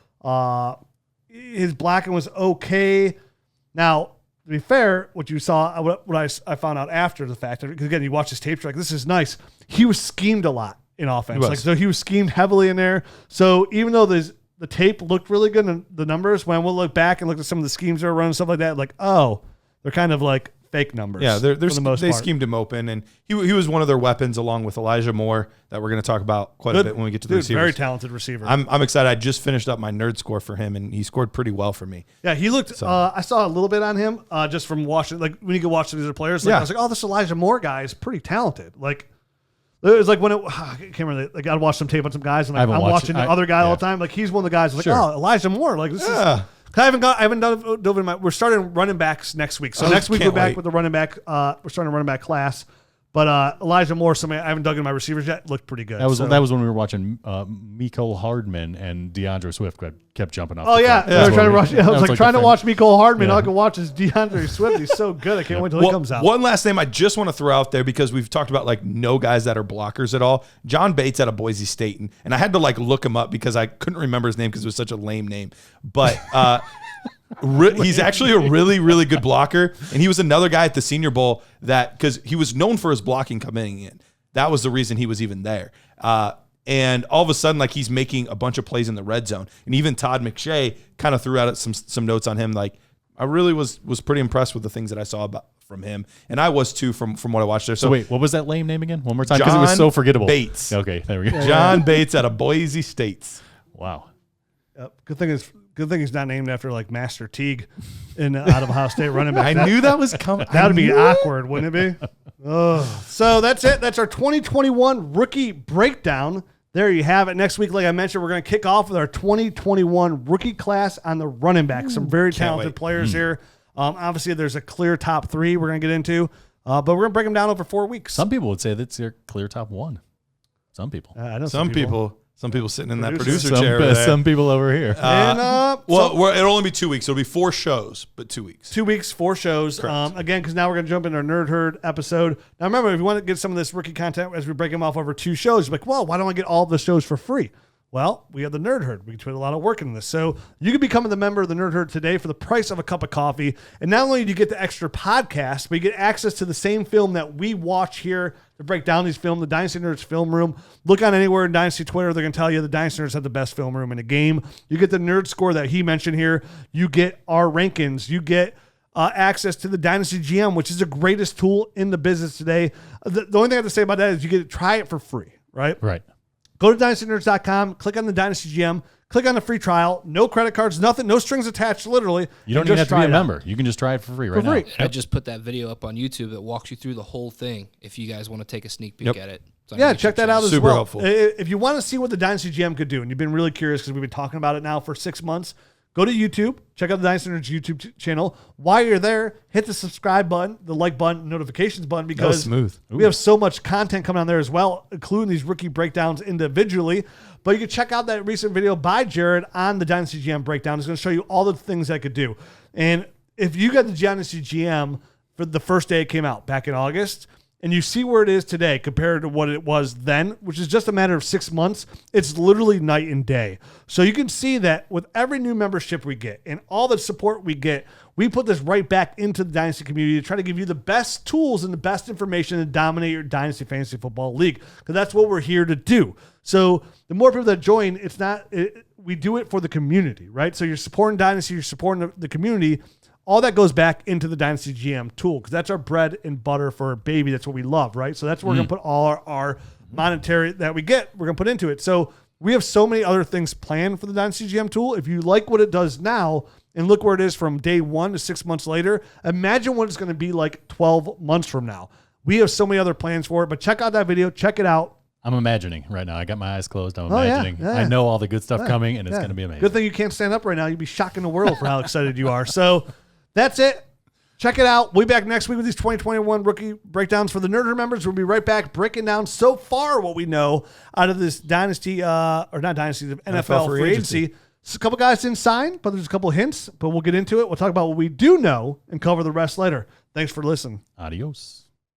His blocking was okay. Now, to be fair, what you saw, what I found out after the fact, because again, you watch his tapes, you're like, this is nice. He was schemed a lot in offense. So he was schemed heavily in there. So even though the tape looked really good and the numbers, when we'll look back and look at some of the schemes they were running, stuff like that, like, oh, they're kind of like fake numbers.
Yeah,
for the most
they
part.
schemed him open, and he was one of their weapons along with Elijah Moore that we're going to talk about quite a bit when we get to the receivers.
Very talented receiver.
I'm excited. I just finished up my nerd score for him, and he scored pretty well for me.
Yeah, he looked. I saw a little bit on him just from watching. Like when you can watch these other players, I was like, oh, this Elijah Moore guy is pretty talented. Like it was like when I can't remember. Like I'd watch some tape on some guys, and I'm watching the other guy all the time. Like he's one of the guys. Like oh, Elijah Moore. Like this is. I haven't dove in my. We're starting running backs next week. So next week we're back with the running back. We're starting a running back class. But Elijah Moore, I haven't dug in my receivers yet. Looked pretty good.
That was when we were watching Mecole Hardman and DeAndre Swift kept jumping off.
Oh yeah, they were trying to rush. I was like trying to watch Mecole Hardman.
Yeah.
All I can watch is DeAndre Swift. He's so good. I can't wait till he comes out.
One last name I just want to throw out there because we've talked about like no guys that are blockers at all. John Bates out of Boise State, and I had to like look him up because I couldn't remember his name because it was such a lame name. But he's actually a really, really good blocker. And he was another guy at the Senior Bowl because he was known for his blocking coming in. That was the reason he was even there. And all of a sudden, like he's making a bunch of plays in the red zone. And even Todd McShay kind of threw out some notes on him. Like I really was pretty impressed with the things that I saw from him. And I was too from what I watched there.
So wait, what was that lame name again? One more time, because it was so forgettable.
Bates.
Okay, there we go.
John Bates out of Boise State.
Wow.
Good thing he's not named after like Master Teague out of Ohio State running back.
I knew that was coming.
That would be awkward, wouldn't it be? So that's it. That's our 2021 rookie breakdown. There you have it. Next week, like I mentioned, we're going to kick off with our 2021 rookie class on the running back. Some very talented players here. Obviously, there's a clear top 3 we're going to get into, but we're going to break them down over 4 weeks.
Some people would say that's your clear top 1. Some people.
I know
some people sitting in that producer chair.
Some people over here.
It'll only be 2 weeks. It'll be 4 shows, but 2 weeks.
2 weeks, 4 shows. Again, because now we're going to jump into our Nerd Herd episode. Now, remember, if you want to get some of this rookie content as we break them off over 2 shows, you're like, well, why don't I get all of the shows for free? Well, we have the Nerd Herd. We put a lot of work into this. So you can become a member of the Nerd Herd today for the price of a cup of coffee. And not only do you get the extra podcast, but you get access to the same film that we watch here to break down these films, the Dynasty Nerds film room. Look on anywhere in Dynasty Twitter. They're going to tell you the Dynasty Nerds have the best film room in the game. You get the nerd score that he mentioned here. You get our rankings. You get access to the Dynasty GM, which is the greatest tool in the business today. The only thing I have to say about that is you get to try it for free, right?
Right.
Go to dynastynerds.com, click on the Dynasty GM, click on the free trial, no credit cards, nothing, no strings attached, literally.
You don't even have to be a member. You can just try it for free now.
I just put that video up on YouTube that walks you through the whole thing if you guys want to take a sneak peek at it. So
check that out as
Super
well.
helpful.
If you want to see what the Dynasty GM could do, and you've been really curious because we've been talking about it now for 6 months, go to YouTube, check out the Dynasty Nerds YouTube channel. While you're there, hit the subscribe button, the like button, notifications button, because we have so much content coming on there as well, including these rookie breakdowns individually. But you can check out that recent video by Jared on the Dynasty GM breakdown. It's going to show you all the things I could do. And if you got the Dynasty GM for the first day it came out back in August, and you see where it is today compared to what it was then, which is just a matter of 6 months, it's literally night and day. So you can see that with every new membership we get and all the support we get, we put this right back into the Dynasty community to try to give you the best tools and the best information to dominate your Dynasty Fantasy Football League, because that's what we're here to do. So the more people that join, we do it for the community, right? So you're supporting Dynasty, you're supporting the community. All that goes back into the Dynasty GM tool, because that's our bread and butter for our baby. That's what we love, right? So that's where we're going to put all our monetary that we get, we're going to put into it. So we have so many other things planned for the Dynasty GM tool. If you like what it does now and look where it is from day 1 to 6 months later, imagine what it's going to be like 12 months from now. We have so many other plans for it, but check out that video. Check it out.
I'm imagining right now. I got my eyes closed. I'm imagining.
Yeah.
I know all the good stuff coming, and it's going to be amazing.
Good thing you can't stand up right now. You'd be shocking the world for how excited you are. So that's it. Check it out. We'll be back next week with these 2021 rookie breakdowns for the Nerd Herd members. We'll be right back breaking down so far what we know out of this Dynasty, or not Dynasty, the NFL free agency. So a couple guys didn't sign, but there's a couple hints, but we'll get into it. We'll talk about what we do know and cover the rest later. Thanks for listening.
Adios.